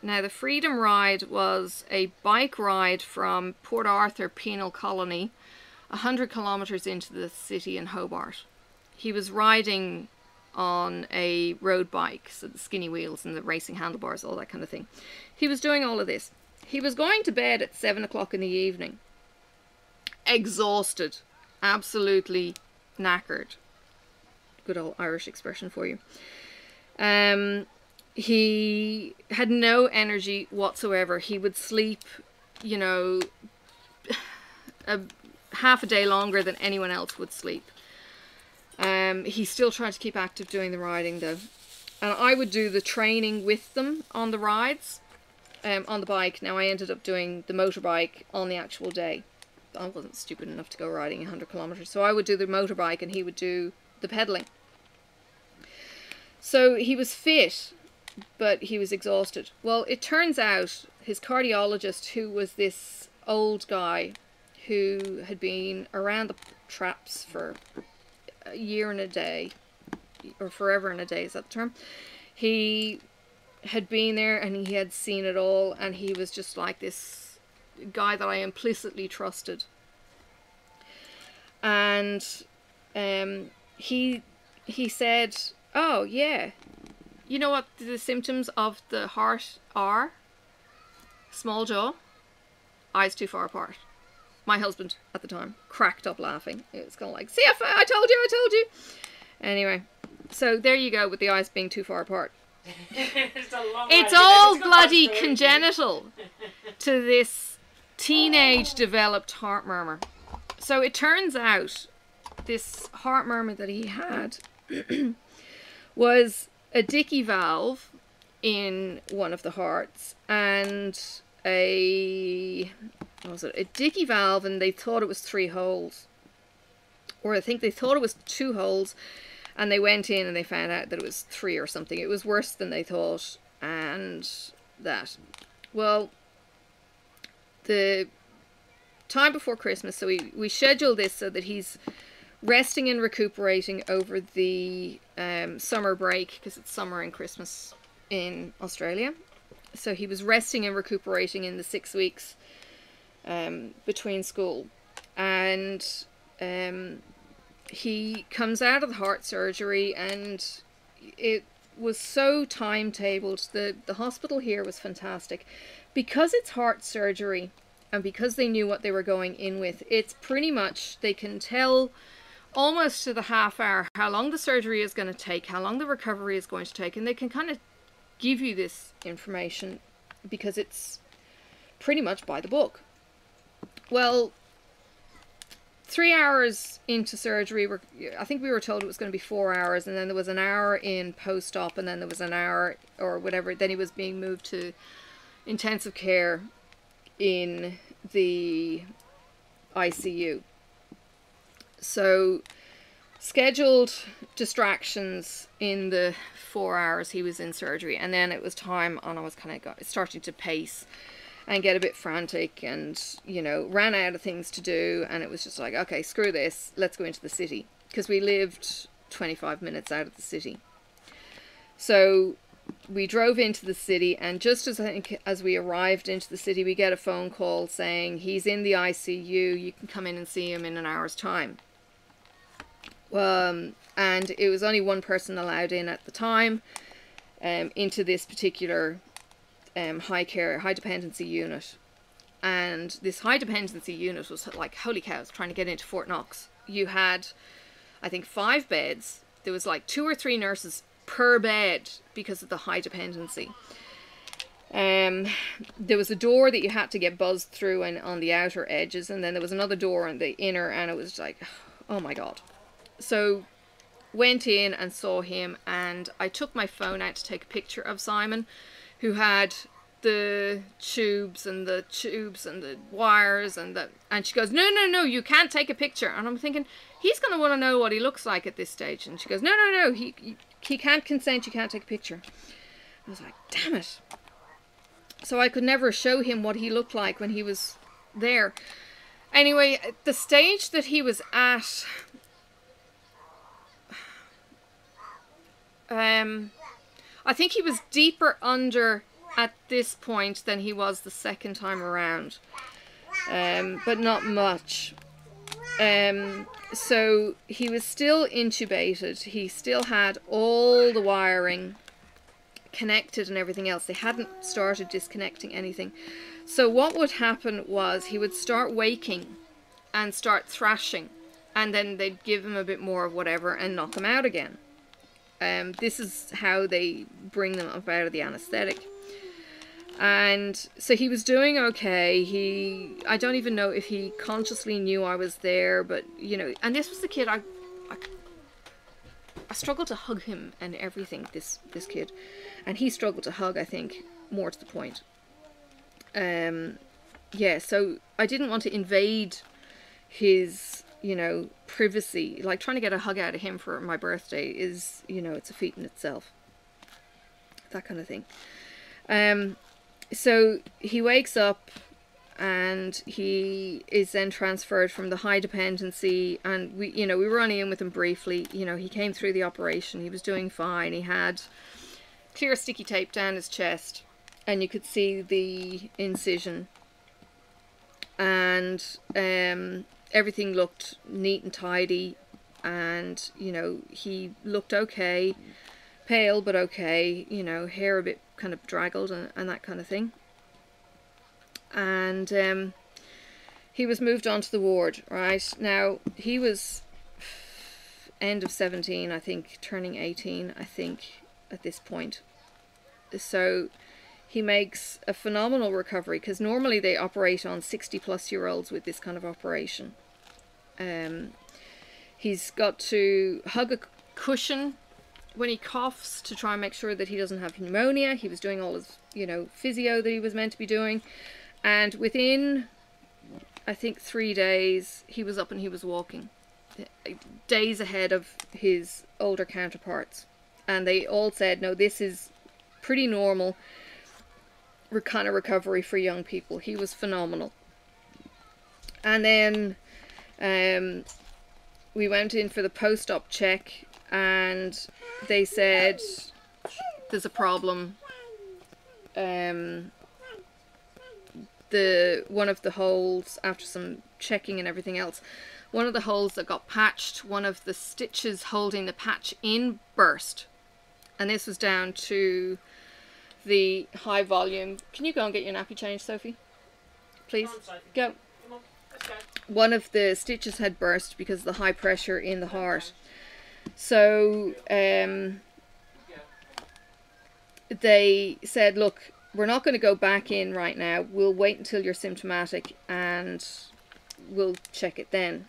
Now, the Freedom Ride was a bike ride from Port Arthur Penal Colony, 100 kilometres into the city in Hobart. He was riding on a road bike, so the skinny wheels and the racing handlebars, all that kind of thing. He was doing all of this. He was going to bed at 7 o'clock in the evening. Exhausted. Absolutely knackered. Good old Irish expression for you. He had no energy whatsoever. He would sleep, you know, half a day longer than anyone else would sleep. He still tried to keep active doing the riding though. And I would do the training with them on the rides. On the bike. Now I ended up doing the motorbike on the actual day. I wasn't stupid enough to go riding 100 kilometres. So I would do the motorbike and he would do the pedalling. So he was fit, but he was exhausted. Well, it turns out his cardiologist, who was this old guy who had been around the traps for a year and a day, or forever and a day, is that the term? He had been there and he had seen it all, and he was just like this guy that I implicitly trusted. And he said, oh yeah, you know what the symptoms of the heart are? Small jaw, eyes too far apart. My husband at the time cracked up laughing. It was kind of like, see, I told you. Anyway, so there you go with the eyes being too far apart. It's all bloody congenital to this teenage developed heart murmur. So it turns out this heart murmur that he had was a dicky valve in one of the hearts and a dicky valve, and they thought it was 3 holes, or I think they thought it was 2 holes. And they went in and they found out that it was 3 or something. It was worse than they thought. And that. Well, the time before Christmas, so we scheduled this so that he's resting and recuperating over the summer break, because it's summer and Christmas in Australia. So he was resting and recuperating in the 6 weeks between school. And he comes out of the heart surgery, and it was so timetabled. The hospital here was fantastic. Because it's heart surgery, and because they knew what they were going in with, it's pretty much, they can tell almost to the half hour how long the surgery is going to take, how long the recovery is going to take, and they can kind of give you this information because it's pretty much by the book. Well, 3 hours into surgery, I think we were told it was going to be 4 hours, and then there was an hour in post-op, and then there was an hour or whatever. Then he was being moved to intensive care in the ICU. So scheduled distractions in the 4 hours he was in surgery, and then it was time, and I was kind of starting to pace and get a bit frantic, and, you know, ran out of things to do, and it was just like, okay, screw this, let's go into the city, because we lived 25 minutes out of the city. So we drove into the city, and just as we arrived into the city, we get a phone call saying he's in the ICU. You can come in and see him in an hour's time. And it was only one person allowed in at the time into this particular high dependency unit. And this high dependency unit was like, holy cows, trying to get into Fort Knox. You had, I think, 5 beds. There was like 2 or 3 nurses per bed because of the high dependency. There was a door that you had to get buzzed through and on the outer edges, and then there was another door on the inner, and it was like, oh my god. So went in and saw him, and I took my phone out to take a picture of Simon, who had the tubes and the wires and she goes, no, you can't take a picture. And I'm thinking, he's going to want to know what he looks like at this stage. And she goes, no, he can't consent, you can't take a picture. I was like, damn it. So I could never show him what he looked like when he was there. Anyway, the stage that he was at, I think he was deeper under at this point than he was the second time around, but not much. So he was still intubated. He still had all the wiring connected and everything else. They hadn't started disconnecting anything. So what would happen was he would start waking and start thrashing, and then they'd give him a bit more of whatever and knock him out again. This is how they bring them up out of the anesthetic. And so he was doing okay. I don't even know if he consciously knew I was there, but you know, and this was the kid I struggled to hug him and everything, this kid, and he struggled to hug, I think, more to the point. Yeah, so I didn't want to invade his, you know, privacy. Like, trying to get a hug out of him for my birthday is, you know, it's a feat in itself. That kind of thing. So he wakes up and he is then transferred from the high dependency, and we were only in with him briefly. You know, he came through the operation, he was doing fine. He had clear sticky tape down his chest, and you could see the incision, and everything looked neat and tidy, and you know, he looked okay, pale but okay, you know, hair a bit kind of draggled and that kind of thing. And he was moved on to the ward. Right now, he was end of 17, I think, turning 18, I think, at this point. So he makes a phenomenal recovery, because normally they operate on 60-plus-year-olds with this kind of operation. He's got to hug a cushion when he coughs to try and make sure that he doesn't have pneumonia. He was doing all his, you know, physio that he was meant to be doing. And within, I think, 3 days, he was up and he was walking. Days ahead of his older counterparts. And they all said, no, this is pretty normal kind of recovery for young people. He was phenomenal. And then we went in for the post-op check, and they said there's a problem. One of the holes, after some checking and everything else, one of the holes that got patched, one of the stitches holding the patch in burst. And this was down to the high volume. Can you go and get your nappy changed, Sophie? Please? Go. Come on, let's go. One of the stitches had burst because of the high pressure in the heart. So they said, look, we're not going to go back in right now. We'll wait until you're symptomatic and we'll check it then.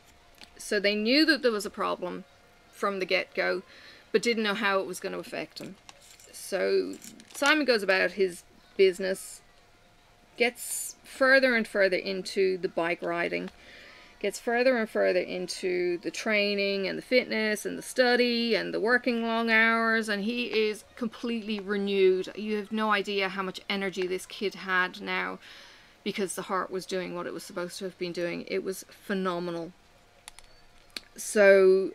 So they knew that there was a problem from the get-go, but didn't know how it was going to affect him. So Simon goes about his business, gets further and further into the bike riding, gets further and further into the training and the fitness and the study and the working long hours, and he is completely renewed. You have no idea how much energy this kid had now, because the heart was doing what it was supposed to have been doing. It was phenomenal. So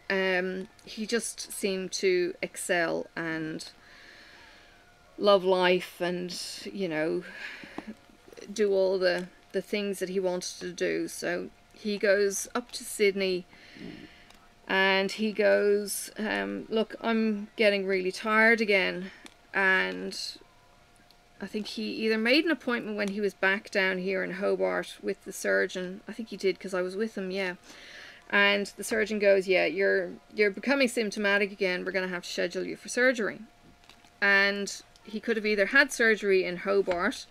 he just seemed to excel and love life and, you know, do all the things that he wanted to do. So he goes up to Sydney and he goes, look, I'm getting really tired again. And I think he either made an appointment when he was back down here in Hobart with the surgeon. I think he did, because I was with him, yeah. And the surgeon goes, yeah, you're becoming symptomatic again. We're going to have to schedule you for surgery. And he could have either had surgery in Hobart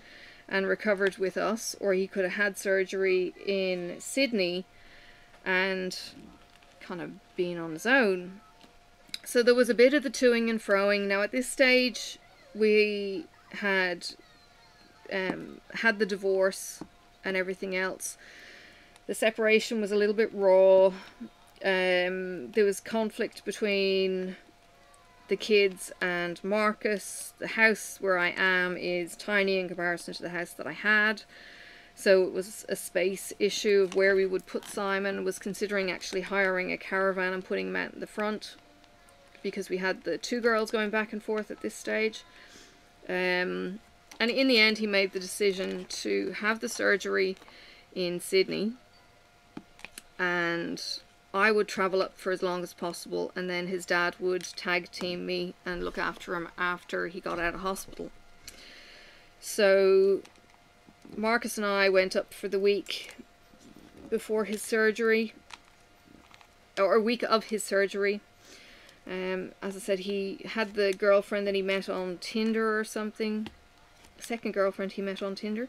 and recovered with us, or he could have had surgery in Sydney and kind of been on his own. So there was a bit of the toing and froing. Now at this stage we had had the divorce and everything else. The separation was a little bit raw. There was conflict between the kids and Marcus. The house where I am is tiny in comparison to the house that I had. So it was a space issue of where we would put Simon. Was considering actually hiring a caravan and putting him out in the front, because we had the 2 girls going back and forth at this stage. And in the end he made the decision to have the surgery in Sydney, and I would travel up for as long as possible, and then his dad would tag team me and look after him after he got out of hospital. So Marcus and I went up for the week before his surgery, or a week of his surgery. As I said, he had the girlfriend that he met on Tinder or something. Second girlfriend he met on Tinder.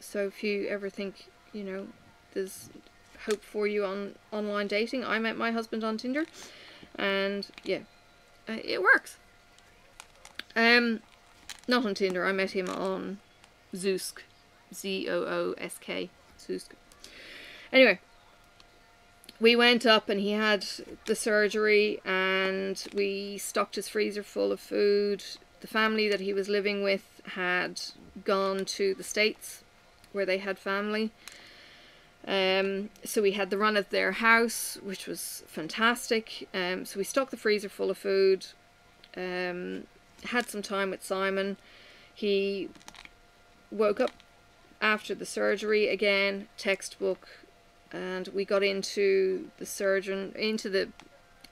So if you ever think, you know, there's hope for you on online dating, I met my husband on Tinder, and yeah, it works. Not on Tinder, I met him on Zoosk, Z-O-O-S-K, Zoosk. Anyway, we went up and he had the surgery and we stocked his freezer full of food. The family that he was living with had gone to the States where they had family. So we had the run of their house, which was fantastic. So we stocked the freezer full of food, had some time with Simon. He woke up after the surgery again, textbook, and we got into the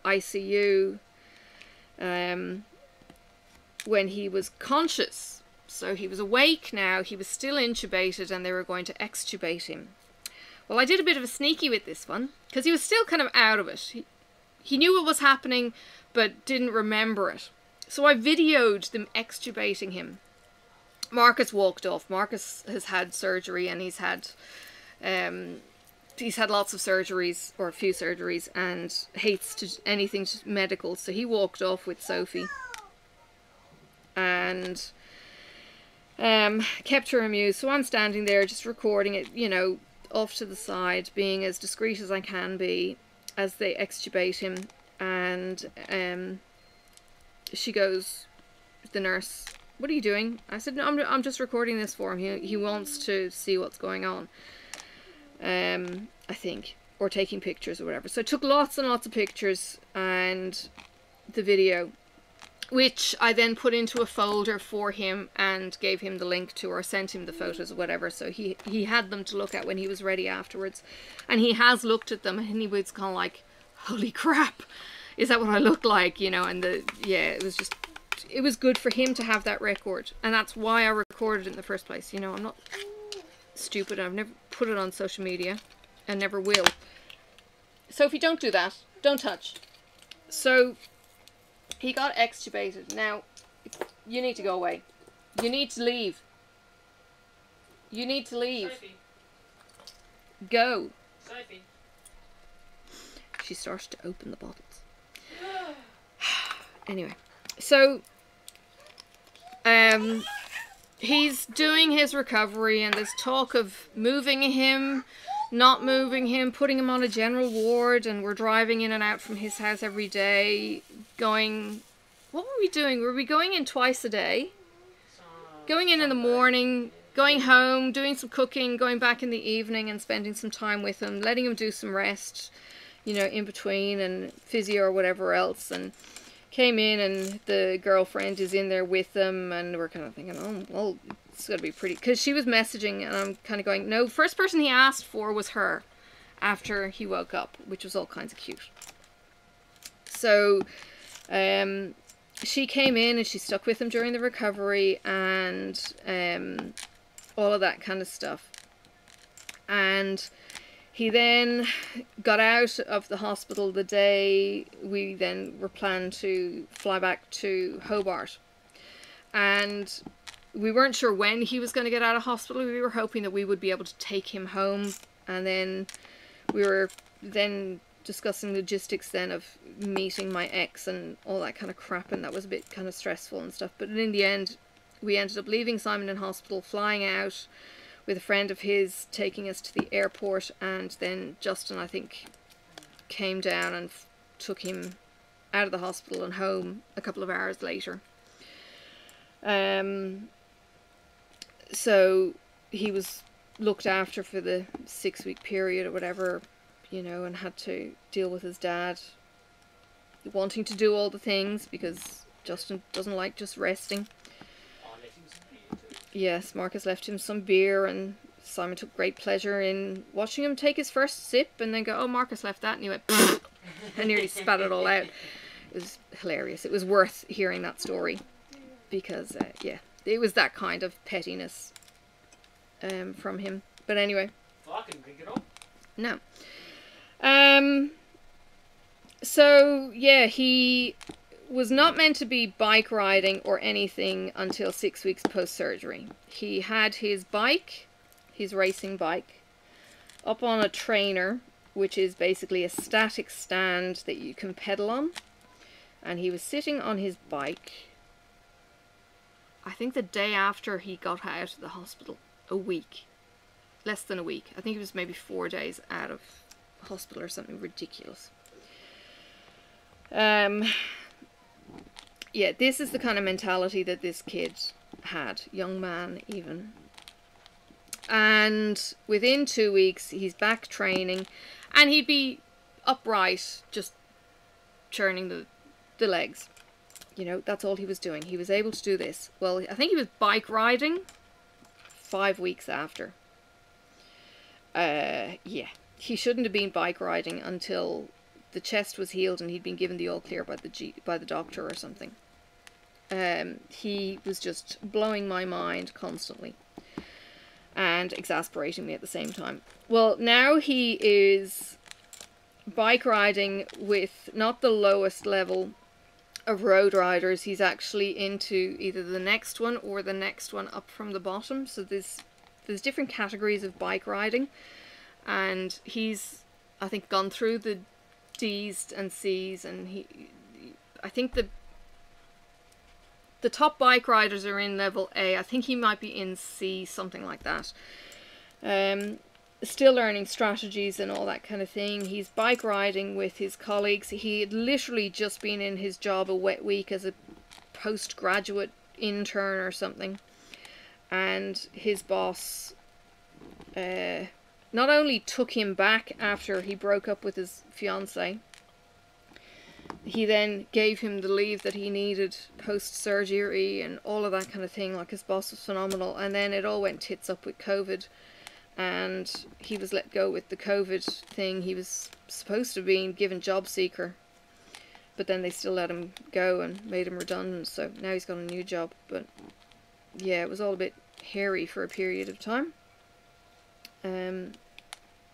ICU when he was conscious. So he was awake now, he was still intubated, and they were going to extubate him. Well, I did a bit of a sneaky with this one, because he was still kind of out of it. He knew what was happening, but didn't remember it. So I videoed them extubating him. Marcus walked off. Marcus has had surgery, and he's had lots of surgeries, or a few surgeries, and hates to anything medical. So he walked off with Sophie, and kept her amused. So I'm standing there just recording it, you know, off to the side, being as discreet as I can be as they extubate him. And she goes, the nurse, "What are you doing?" I said, "No, I'm just recording this for him. He wants to see what's going on." I think, or taking pictures or whatever. So I took lots and lots of pictures and the video, which I then put into a folder for him and gave him the link to, or sent him the photos or whatever. So he had them to look at when he was ready afterwards. And he has looked at them, and he was kind of like, holy crap, is that what I look like? You know, and it was good for him to have that record. And that's why I recorded it in the first place. You know, I'm not stupid. I've never put it on social media and never will. So if you don't do that, don't touch. So he got extubated. Now, you need to go away. You need to leave. You need to leave. Sophie. Go. Sophie. She started to open the bottles. Anyway, so he's doing his recovery, and there's talk of moving him, not moving him, putting him on a general ward, and we're driving in and out from his house every day, going... What were we doing? Were we going in twice a day? Going in the morning, going home, doing some cooking, going back in the evening and spending some time with him, letting him do some rest, you know, in between, and physio or whatever else, and came in, and the girlfriend is in there with them, and we're kind of thinking, oh, well, it's going to be pretty, because she was messaging, and I'm kind of going, no, first person he asked for was her after he woke up, which was all kinds of cute. So, she came in, and she stuck with him during the recovery, and all of that kind of stuff. And he then got out of the hospital the day we then were planned to fly back to Hobart. And we weren't sure when he was going to get out of hospital. We were hoping that we would be able to take him home. And then we were then discussing logistics then of meeting my ex and all that kind of crap. And that was a bit kind of stressful and stuff. But in the end, we ended up leaving Simon in hospital, flying out with a friend of his, taking us to the airport, and then Justin, I think, came down and took him out of the hospital and home a couple of hours later. So he was looked after for the 6-week period or whatever, you know, and had to deal with his dad wanting to do all the things, because Justin doesn't like just resting. Yes, Marcus left him some beer, and Simon took great pleasure in watching him take his first sip and then go, oh, Marcus left that, and he went, and nearly spat it all out. It was hilarious. It was worth hearing that story, because, yeah, it was that kind of pettiness from him. But anyway. Fucking drink it up. No. So, yeah, he was not meant to be bike riding or anything until 6 weeks post-surgery. He had his bike, his racing bike, up on a trainer, which is basically a static stand that you can pedal on. And he was sitting on his bike, I think the day after he got out of the hospital. A week. Less than a week. I think it was maybe 4 days out of hospital or something ridiculous. Yeah, this is the kind of mentality that this kid had, young man even. And within 2 weeks, he's back training, and he'd be upright, just churning the legs. You know, that's all he was doing. He was able to do this. Well, I think he was bike riding 5 weeks after. Yeah, he shouldn't have been bike riding until the chest was healed and he'd been given the all clear by the doctor or something. He was just blowing my mind constantly and exasperating me at the same time. Well, now he is bike riding with not the lowest level of road riders. He's actually into either the next one or the next one up from the bottom. So there's different categories of bike riding, and he's, I think, gone through the D's and C's, and I think the top bike riders are in level A. I think he might be in C, something like that. Still learning strategies and all that kind of thing. He's bike riding with his colleagues. He had literally just been in his job a wet week as a postgraduate intern or something. And his boss not only took him back after he broke up with his fiancée, he then gave him the leave that he needed post-surgery and all of that kind of thing. Like, his boss was phenomenal. And then it all went tits up with COVID, and he was let go with the COVID thing. He was supposed to have been given job seeker, but then they still let him go and made him redundant, so now he's got a new job. But yeah, it was all a bit hairy for a period of time.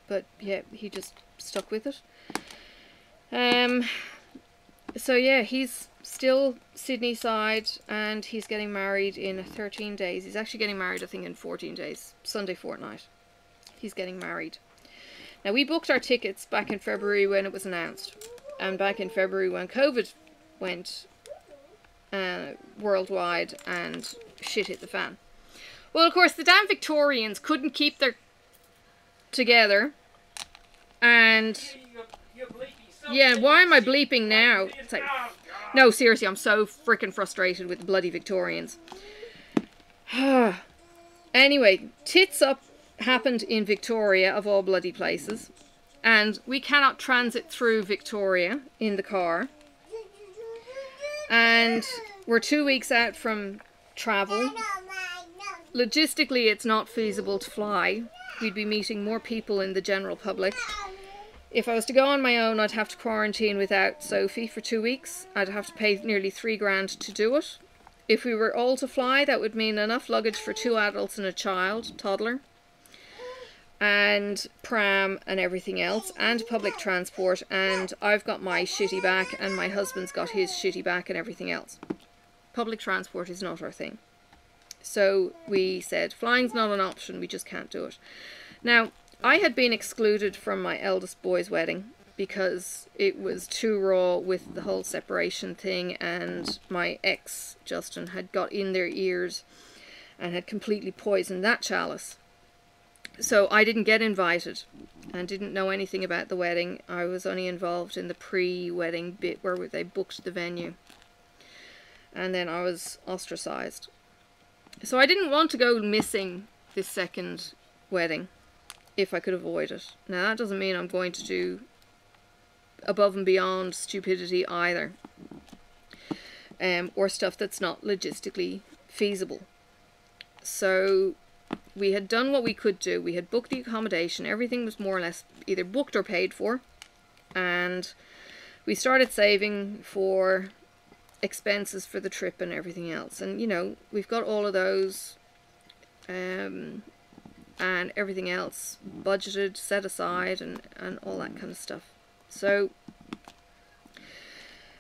But yeah, he just stuck with it. So yeah, he's still Sydney side, and he's getting married in 13 days. He's actually getting married, I think, in 14 days. Sunday fortnight. He's getting married. Now, we booked our tickets back in February when it was announced. And back in February when COVID went worldwide and shit hit the fan. Well, of course, the damn Victorians couldn't keep their together. And yeah, why am I bleeping now? It's like, no, seriously, I'm so freaking frustrated with the bloody Victorians. Anyway, Tits Up happened in Victoria, of all bloody places. and we cannot transit through Victoria in the car, and we're 2 weeks out from travel. Logistically, it's not feasible to fly. We'd be meeting more people in the general public. If I was to go on my own, I'd have to quarantine without Sophie for 2 weeks. I'd have to pay nearly $3,000 to do it. If we were all to fly, that would mean enough luggage for 2 adults and a child, toddler, and pram and everything else, and public transport, and I've got my shitty back and my husband's got his shitty back and everything else. Public transport is not our thing. So we said flying's not an option, we just can't do it. Now, I had been excluded from my eldest boy's wedding because it was too raw with the whole separation thing, and my ex, Justin, had got in their ears and had completely poisoned that chalice. So I didn't get invited and didn't know anything about the wedding. I was only involved in the pre-wedding bit where they booked the venue. And then I was ostracized. So I didn't want to go missing this second wedding if I could avoid it. Now that doesn't mean I'm going to do above and beyond stupidity either. Or stuff that's not logistically feasible. So we had done what we could do. We had booked the accommodation. Everything was more or less either booked or paid for. And we started saving for expenses for the trip and everything else. And, you know, we've got all of those and everything else budgeted, set aside, and all that kind of stuff. So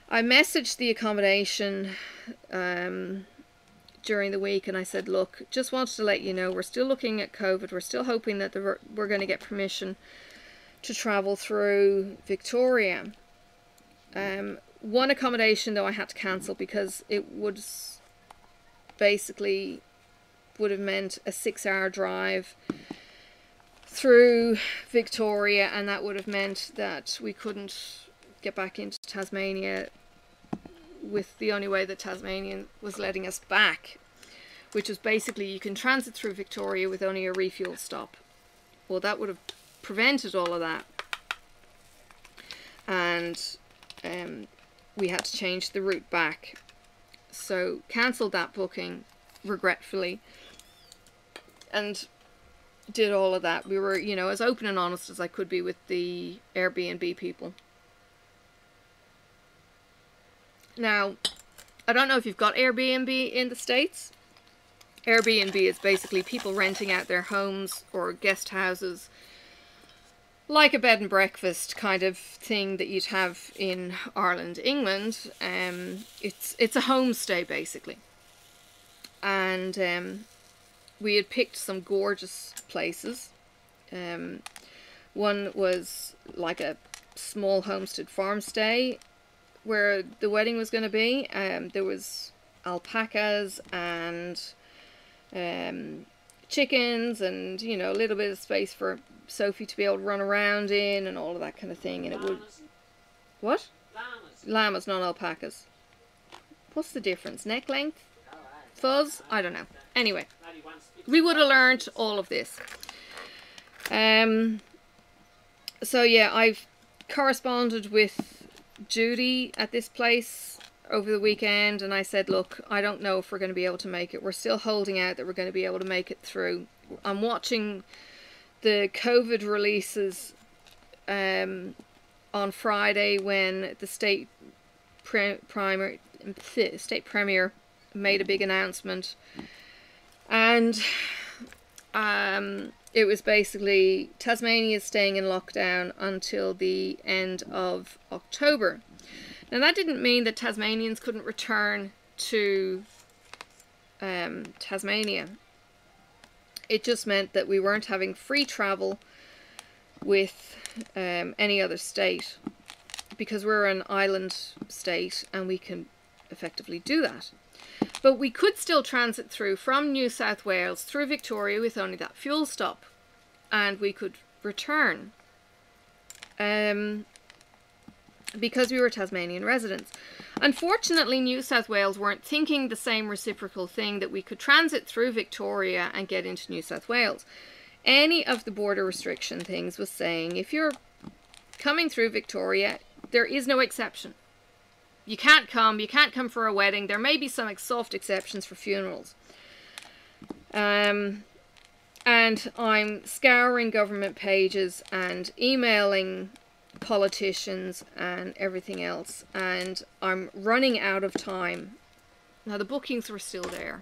I messaged the accommodation during the week, and I said, look, just wanted to let you know we're still looking at COVID. We're still hoping that we're going to get permission to travel through Victoria. One accommodation though I had to cancel because it would basically would have meant a 6-hour drive through Victoria, and that would have meant that we couldn't get back into Tasmania with the only way that Tasmanian was letting us back, which was basically you can transit through Victoria with only a refuel stop. Well, that would have prevented all of that, and we had to change the route back. So cancelled that booking regretfully and did all of that. We were, you know, as open and honest as I could be with the Airbnb people. Now, I don't know if you've got Airbnb in the States. Airbnb is basically people renting out their homes or guest houses, like a bed and breakfast kind of thing that you'd have in Ireland, England. It's a homestay basically. And we had picked some gorgeous places. One was like a small homestead farm stay where the wedding was going to be. There was alpacas and chickens and, you know, a little bit of space for Sophie to be able to run around in and all of that kind of thing. And it would... What? Llamas. Llamas, not alpacas. What's the difference? Neck length? Fuzz? I don't know. Anyway, we would have learned all of this. So yeah, I've corresponded with Judy at this place over the weekend, and I said, look, I don't know if we're going to be able to make it. We're still holding out that we're going to be able to make it through. I'm watching the COVID releases on Friday when the state premier made a big announcement, and it was basically Tasmania is staying in lockdown until the end of October. Now that didn't mean that Tasmanians couldn't return to Tasmania. It just meant that we weren't having free travel with any other state, because we're an island state and we can effectively do that. But we could still transit through from New South Wales through Victoria with only that fuel stop, and we could return because we were Tasmanian residents. Unfortunately, New South Wales weren't thinking the same reciprocal thing, that we could transit through Victoria and get into New South Wales. any of the border restriction things was saying if you're coming through Victoria, there is no exception. You can't come for a wedding. There may be some soft exceptions for funerals. And I'm scouring government pages and emailing politicians and everything else, and I'm running out of time. Now the bookings were still there,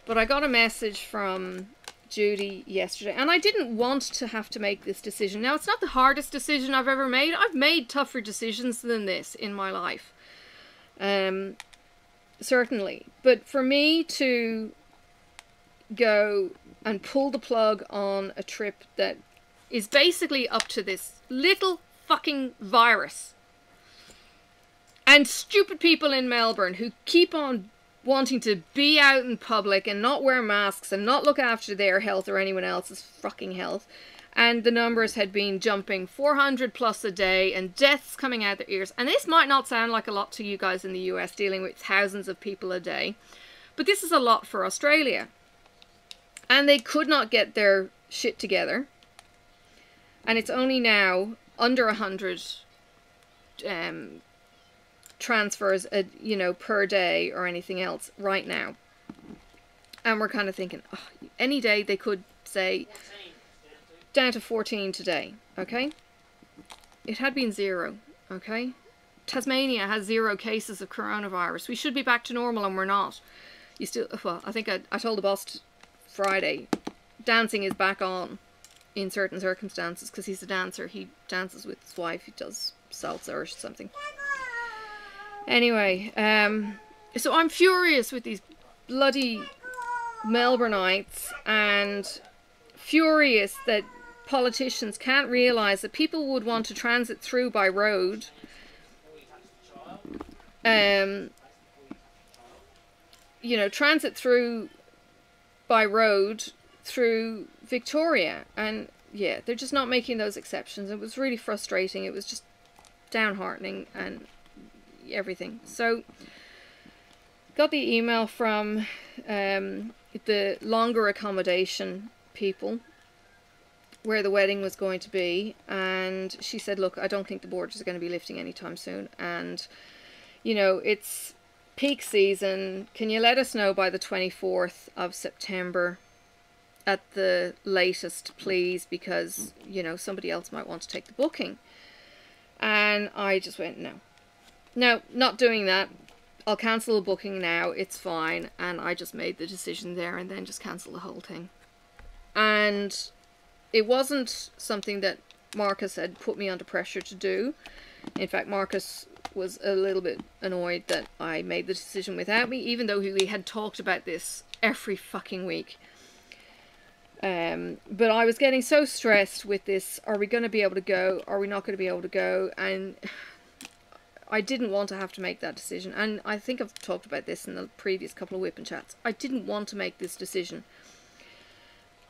but I got a message from Judy yesterday, and I didn't want to have to make this decision. Now, it's not the hardest decision I've ever made. I've made tougher decisions than this in my life, certainly, but for me to go and pull the plug on a trip that is basically up to this little fucking virus and stupid people in Melbourne who keep on wanting to be out in public and not wear masks and not look after their health or anyone else's fucking health, and the numbers had been jumping 400 plus a day and deaths coming out their ears. And this might not sound like a lot to you guys in the US dealing with thousands of people a day, but this is a lot for Australia. And they could not get their shit together. And it's only now under 100 transfers, you know, per day or anything else right now. And we're kind of thinking, oh, any day they could say down to 14 today, okay? It had been 0, okay? Tasmania has 0 cases of coronavirus. We should be back to normal and we're not. You still, well, I think I told the boss Friday, dancing is back on in certain circumstances because he's a dancer. He dances with his wife. He does salsa or something. Anyway, so I'm furious with these bloody Melbourneites and furious that politicians can't realise that people would want to transit through by road. You know, transit through by road through Victoria, and yeah, they're just not making those exceptions. It was really frustrating. It was just downheartening and everything. So got the email from the longer accommodation people where the wedding was going to be, and she said, look, I don't think the borders are going to be lifting anytime soon, and you know, it's peak season. Can you let us know by the 24th of September at the latest, please, because, you know, somebody else might want to take the booking. And I just went, no. No, not doing that. I'll cancel the booking now. It's fine. And I just made the decision there and then just cancel the whole thing. And it wasn't something that Marcus had put me under pressure to do. In fact, Marcus was a little bit annoyed that I made the decision without me, even though we had talked about this every fucking week. But I was getting so stressed with this, are we going to be able to go? Are we not going to be able to go? And I didn't want to have to make that decision. And I think I've talked about this in the previous couple of Whippin' Chats. I didn't want to make this decision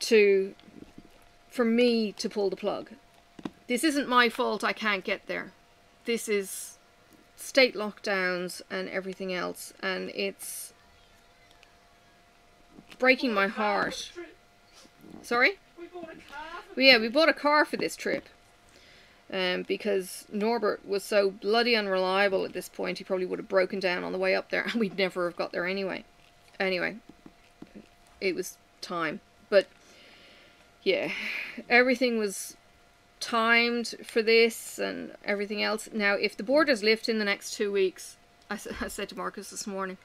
for me to pull the plug. This isn't my fault I can't get there. This is state lockdowns and everything else, and it's breaking my heart. Sorry? We bought a car. Yeah, we bought a car for this trip. Because Norbert was so bloody unreliable at this point, he probably would have broken down on the way up there, and we'd never have got there anyway. Anyway, it was time. But, yeah, everything was timed for this and everything else. Now, if the borders lift in the next 2 weeks, I said to Marcus this morning,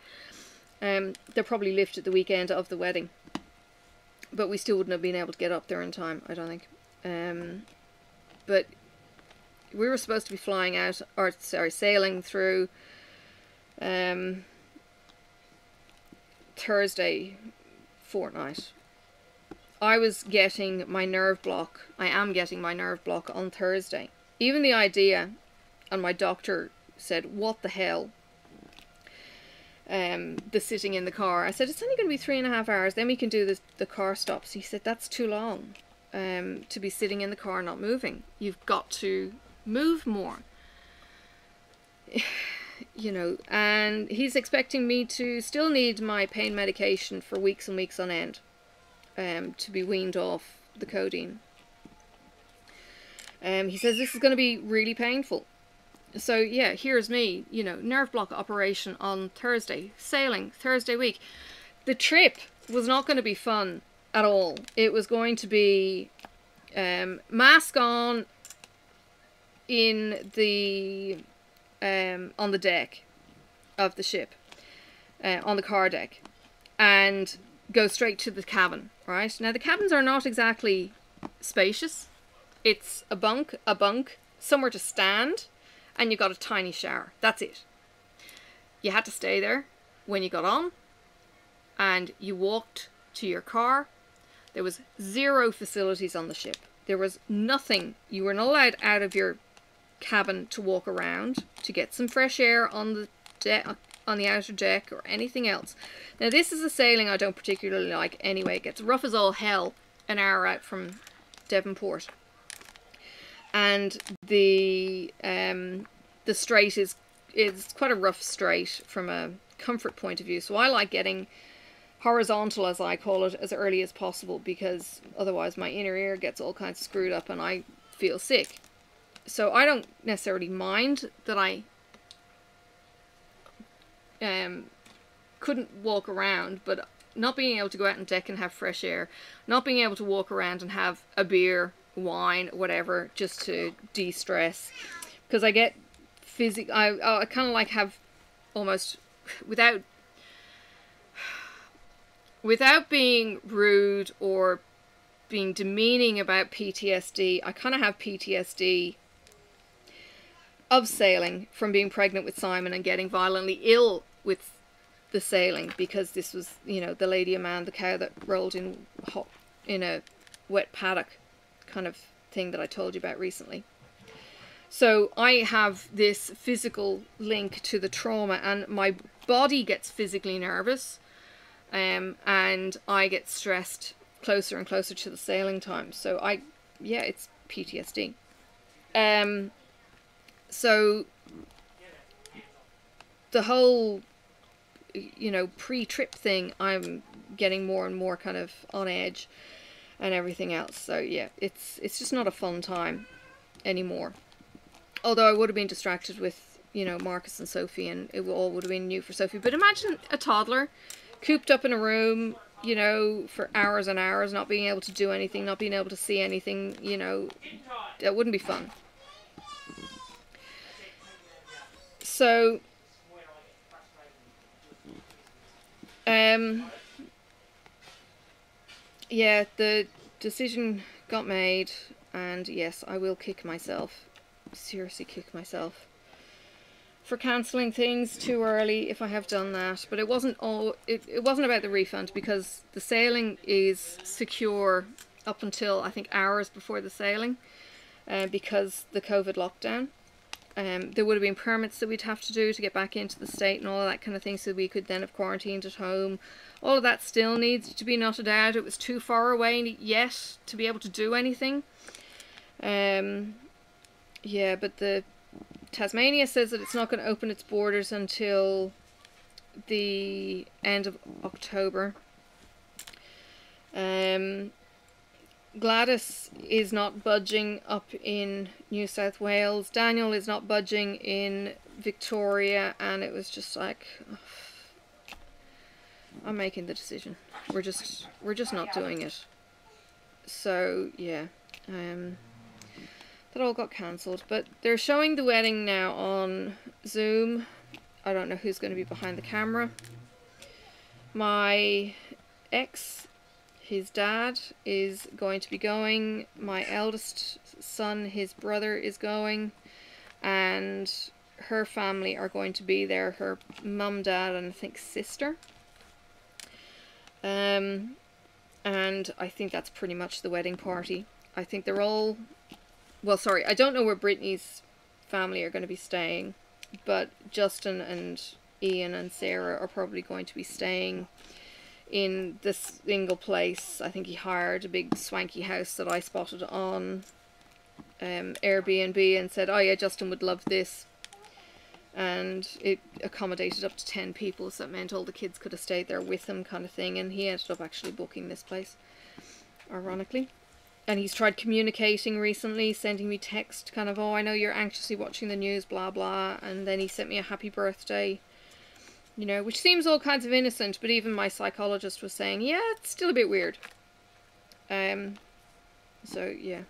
they'll probably lift at the weekend of the wedding. But we still wouldn't have been able to get up there in time, I don't think. But we were supposed to be flying out, or sorry, sailing through Thursday fortnight. I was getting my nerve block. I am getting my nerve block on Thursday. Even the idea, and my doctor said, what the hell? The sitting in the car. I said, it's only going to be 3.5 hours, then we can do the car stops. He said, that's too long to be sitting in the car not moving. You've got to move more. You know, and he's expecting me to still need my pain medication for weeks and weeks on end. To be weaned off the codeine. He says this is going to be really painful. So yeah, here's me, you know, nerve block operation on Thursday, sailing Thursday week. The trip was not going to be fun at all. It was going to be mask on in the on the deck of the ship, on the car deck, and go straight to the cabin. Right now, the cabins are not exactly spacious. It's a bunk, somewhere to stand, and you got a tiny shower. That's it. You had to stay there when you got on, and you walked to your car. There was 0 facilities on the ship. There was nothing. You were not allowed out of your cabin to walk around to get some fresh air on the deck, on the outer deck, or anything else. Now this is a sailing I don't particularly like anyway. It gets rough as all hell an hour out from Devonport, and the strait is quite a rough strait from a comfort point of view. So I like getting horizontal, as I call it, as early as possible, because otherwise my inner ear gets all kinds of screwed up and I feel sick. So I don't necessarily mind that I couldn't walk around, but not being able to go out on deck and have fresh air, not being able to walk around and have a beer, wine, whatever, just to de-stress, because I get I kind of like have almost, without being rude or being demeaning about PTSD, I kind of have PTSD of sailing from being pregnant with Simon and getting violently ill with the sailing, because this was, you know, the lady a man, the cow that rolled in a wet paddock kind of thing that I told you about recently. So I have this physical link to the trauma, and my body gets physically nervous, and I get stressed closer and closer to the sailing time. So yeah, it's PTSD. So the whole, you know, pre-trip thing, I'm getting more and more kind of on edge and everything else. So yeah, it's just not a fun time anymore. Although I would have been distracted with, you know, Marcus and Sophie, and it all would have been new for Sophie. But imagine a toddler cooped up in a room, you know, for hours and hours, not being able to do anything, not being able to see anything, you know, that wouldn't be fun. So, yeah, the decision got made, and yes, I will kick myself. Seriously kick myself for cancelling things too early if I have done that. But it wasn't it wasn't about the refund, because the sailing is secure up until I think hours before the sailing, because the COVID lockdown. There would have been permits that we'd have to do to get back into the state and all of that kind of thing, so we could then have quarantined at home. All of that still needs to be knotted out. It was too far away yet to be able to do anything. Yeah, but the Tasmania says that it's not going to open its borders until the end of October. Gladys is not budging up in New South Wales. Daniel is not budging in Victoria, and it was just like, I'm making the decision. We're just not doing it. So yeah, that all got cancelled. But they're showing the wedding now on Zoom. I don't know who's going to be behind the camera. My ex, his dad, is going to be going. My eldest son, his brother, is going. And her family are going to be there. Her mum, dad, and I think sister. And I think that's pretty much the wedding party. I think they're all... Well, sorry, I don't know where Brittany's family are going to be staying. But Justin and Ian and Sarah are probably going to be staying in this single place. I think he hired a big swanky house that I spotted on Airbnb and said, oh yeah, Justin would love this. And it accommodated up to 10 people, so it meant all the kids could have stayed there with him, kind of thing. And he ended up actually booking this place, ironically. and he's tried communicating recently, sending me text kind of, oh, I know you're anxiously watching the news, blah blah, and then he sent me a happy birthday, you know, which seems all kinds of innocent, but even my psychologist was saying, yeah, it's still a bit weird. So yeah,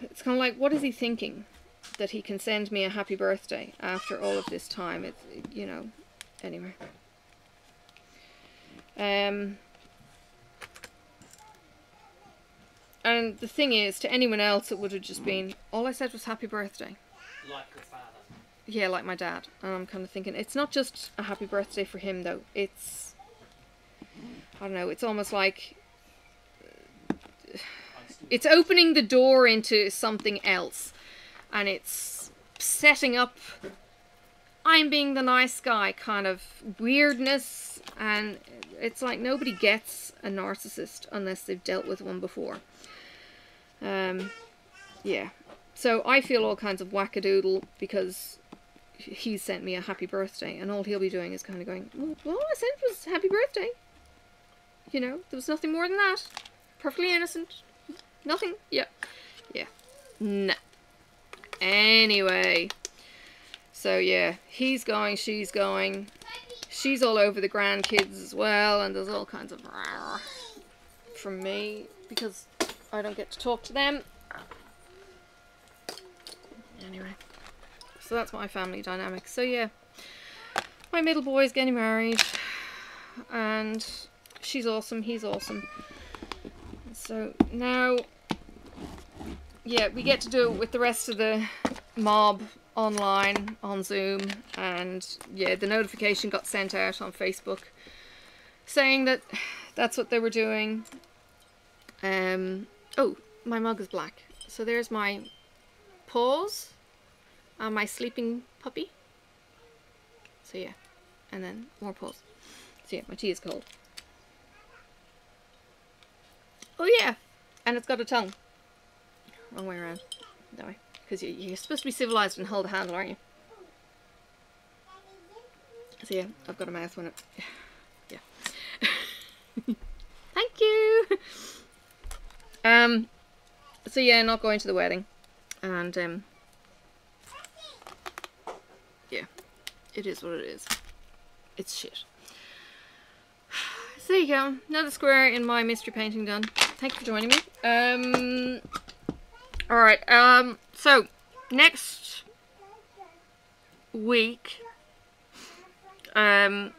it's kind of like, what is he thinking that he can send me a happy birthday after all of this time? It's, you know, anyway. And the thing is, to anyone else it would have just been, all I said was happy birthday. Like your father. Yeah, like my dad. And I'm kind of thinking, it's not just a happy birthday for him though, it's, I don't know, it's almost like it's opening the door into something else, and it's setting up I'm being the nice guy kind of weirdness, and it's like nobody gets a narcissist unless they've dealt with one before. Yeah, so I feel all kinds of wackadoodle because he sent me a happy birthday, and all he'll be doing is kind of going, well, all I said was happy birthday. You know, there was nothing more than that. Perfectly innocent. Nothing. Yeah. Yeah. Nah. Anyway. So yeah, he's going, she's going. She's all over the grandkids as well, and there's all kinds of from me because I don't get to talk to them. Anyway. So that's my family dynamic. So yeah, my middle boy's getting married, and she's awesome, he's awesome. So now, yeah, we get to do it with the rest of the mob online on Zoom, and yeah, the notification got sent out on Facebook saying that that's what they were doing. Oh, my mug is black. So there's my paws on my sleeping puppy. So yeah, and then more paws. So yeah, my tea is cold. Oh yeah, and it's got a tongue. Wrong way around. That way. Because you're supposed to be civilized and hold the handle, aren't you? So yeah, I've got a mouth when it... Yeah. Thank you! So yeah, not going to the wedding. And, yeah. It is what it is. It's shit. So there you go. Another square in my mystery painting done. Thank you for joining me. Alright, so next week, so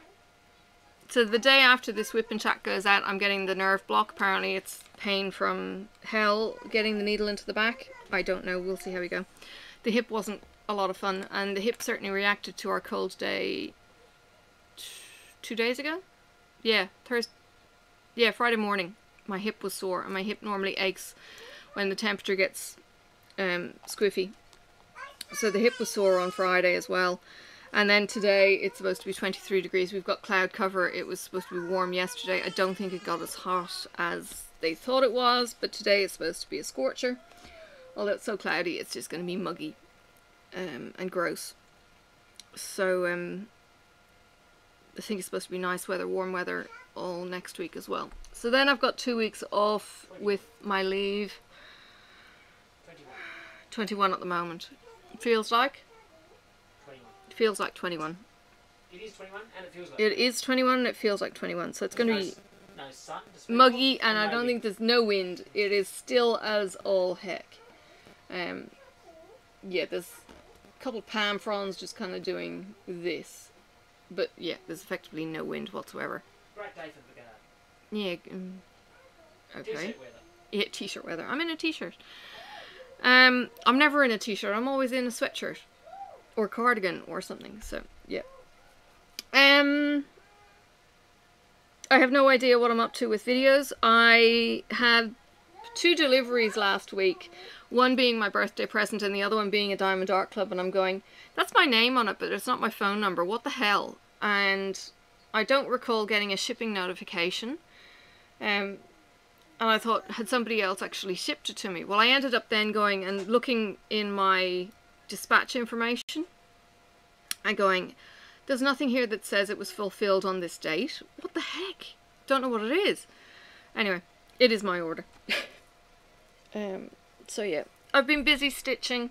the day after this WiPnChat goes out, I'm getting the nerve block. Apparently it's pain from hell getting the needle into the back. I don't know, we'll see how we go. The hip wasn't a lot of fun, and the hip certainly reacted to our cold day 2 days ago? Yeah, Friday morning. My hip was sore, and my hip normally aches when the temperature gets squiffy. So the hip was sore on Friday as well. And then today it's supposed to be 23 degrees. We've got cloud cover. It was supposed to be warm yesterday. I don't think it got as hot as they thought it was, but today it's supposed to be a scorcher. Although it's so cloudy, it's just going to be muggy and gross. So I think it's supposed to be nice weather, warm weather all next week as well. So then I've got 2 weeks off with my leave. 21 at the moment. It feels like? 21. It feels like 21. It is 21 and it feels like It is 21 and it feels like 21. So it's going to be no sun, muggy, and I don't think there's no wind. It is still as all heck. Yeah, there's a couple of palm fronds just kind of doing this. But yeah, there's effectively no wind whatsoever. Great day for the garden. Yeah, okay. T-shirt weather. Yeah, t-shirt weather. I'm in a t-shirt. I'm never in a t-shirt. I'm always in a sweatshirt or cardigan or something. So yeah. I have no idea what I'm up to with videos. I had 2 deliveries last week. One being my birthday present and the other one being a Diamond Art Club, and I'm going, that's my name on it, but it's not my phone number. What the hell? And I don't recall getting a shipping notification. And I thought, had somebody else actually shipped it to me? Well, I ended up then going and looking in my dispatch information and going, there's nothing here that says it was fulfilled on this date. What the heck? Don't know what it is. Anyway, it is my order. So yeah, I've been busy stitching.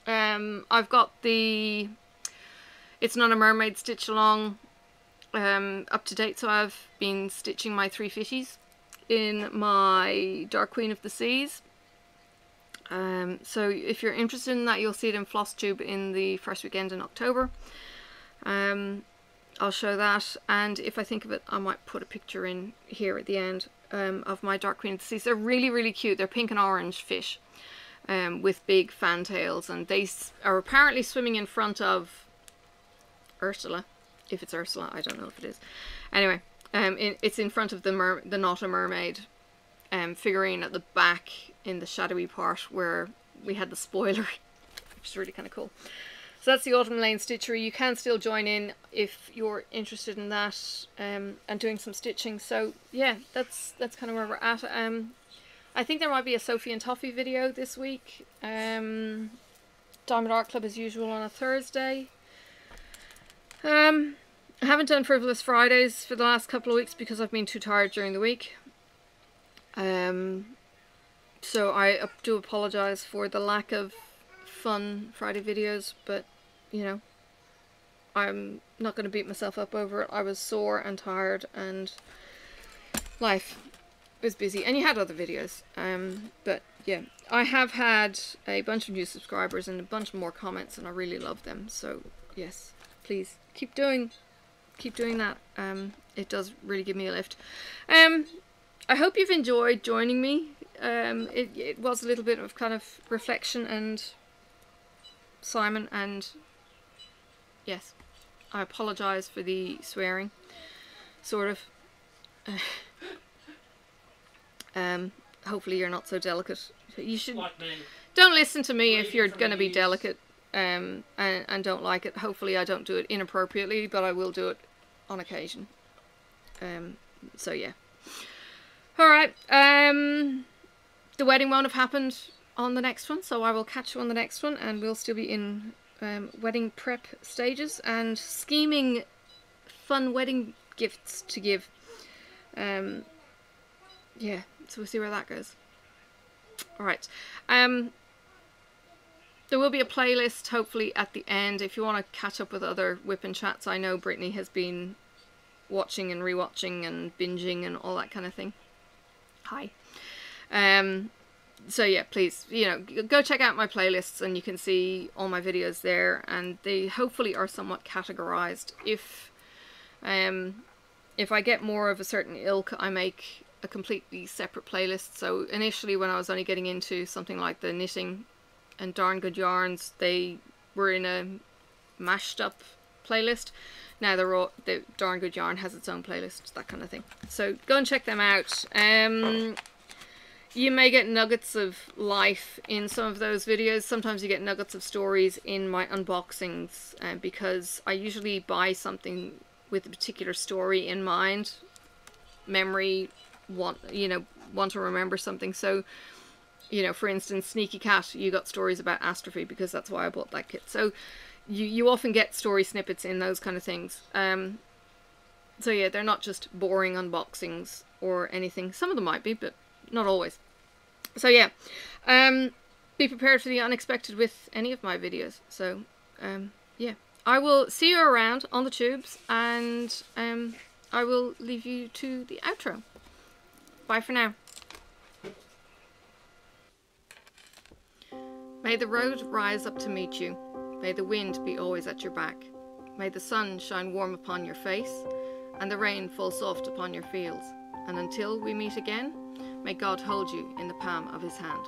I've got the It's Not a Mermaid stitch along up to date, so I've been stitching my 350s in my Dark Queen of the Seas. So if you're interested in that, you'll see it in FlossTube in the first weekend in October. I'll show that, and if I think of it, I might put a picture in here at the end of my Dark Queen of the Seas. They're really, really cute. They're pink and orange fish with big fantails, and they are apparently swimming in front of Ursula. If it's Ursula, I don't know if it is. Anyway, it's in front of the Not a Mermaid figurine at the back in the shadowy part where we had the spoiler, which is really kind of cool. So that's the Autumn Lane Stitchery. You can still join in if you're interested in that and doing some stitching. So yeah, that's kind of where we're at. I think there might be a Sophie and Toffee video this week. Diamond Art Club as usual on a Thursday. I haven't done Frivolous Fridays for the last couple of weeks because I've been too tired during the week. So I do apologise for the lack of fun Friday videos, but you know, I'm not going to beat myself up over it. I was sore and tired, and life was busy, and you had other videos. But yeah, I have had a bunch of new subscribers and a bunch more comments, and I really love them. So yes, please keep doing that. It does really give me a lift. I hope you've enjoyed joining me. It was a little bit of kind of reflection and Simon, and yes, I apologise for the swearing, sort of. Hopefully you're not so delicate. You should don't listen to me if you're going to be delicate and don't like it. Hopefully I don't do it inappropriately, but I will do it on occasion. So yeah. Alright, the wedding won't have happened on the next one, so I will catch you on the next one, and we'll still be in wedding prep stages and scheming fun wedding gifts to give. Yeah, so we'll see where that goes. Alright, there will be a playlist hopefully at the end if you want to catch up with other WiPnChats. I know Brittany has been watching and rewatching and binging and all that kind of thing. Hi. So yeah, please, you know, go check out my playlists and you can see all my videos there, and they hopefully are somewhat categorized. If I get more of a certain ilk, I make a completely separate playlist. So initially when I was only getting into something like the knitting and Darn Good Yarns, they were in a mashed up playlist. Now the Darn Good Yarn has its own playlist, that kind of thing. So go and check them out. You may get nuggets of life in some of those videos. Sometimes you get nuggets of stories in my unboxings, because I usually buy something with a particular story in mind. Memory, want to remember something. So, you know, for instance, Sneaky Cat, you got stories about Astrophy because that's why I bought that kit. So you often get story snippets in those kind of things. So yeah, they're not just boring unboxings or anything. Some of them might be, but not always. So yeah, be prepared for the unexpected with any of my videos. So yeah, I will see you around on the tubes, and I will leave you to the outro. Bye for now. May the road rise up to meet you. May the wind be always at your back. May the sun shine warm upon your face, and the rain fall soft upon your fields. And until we meet again, may God hold you in the palm of his hand.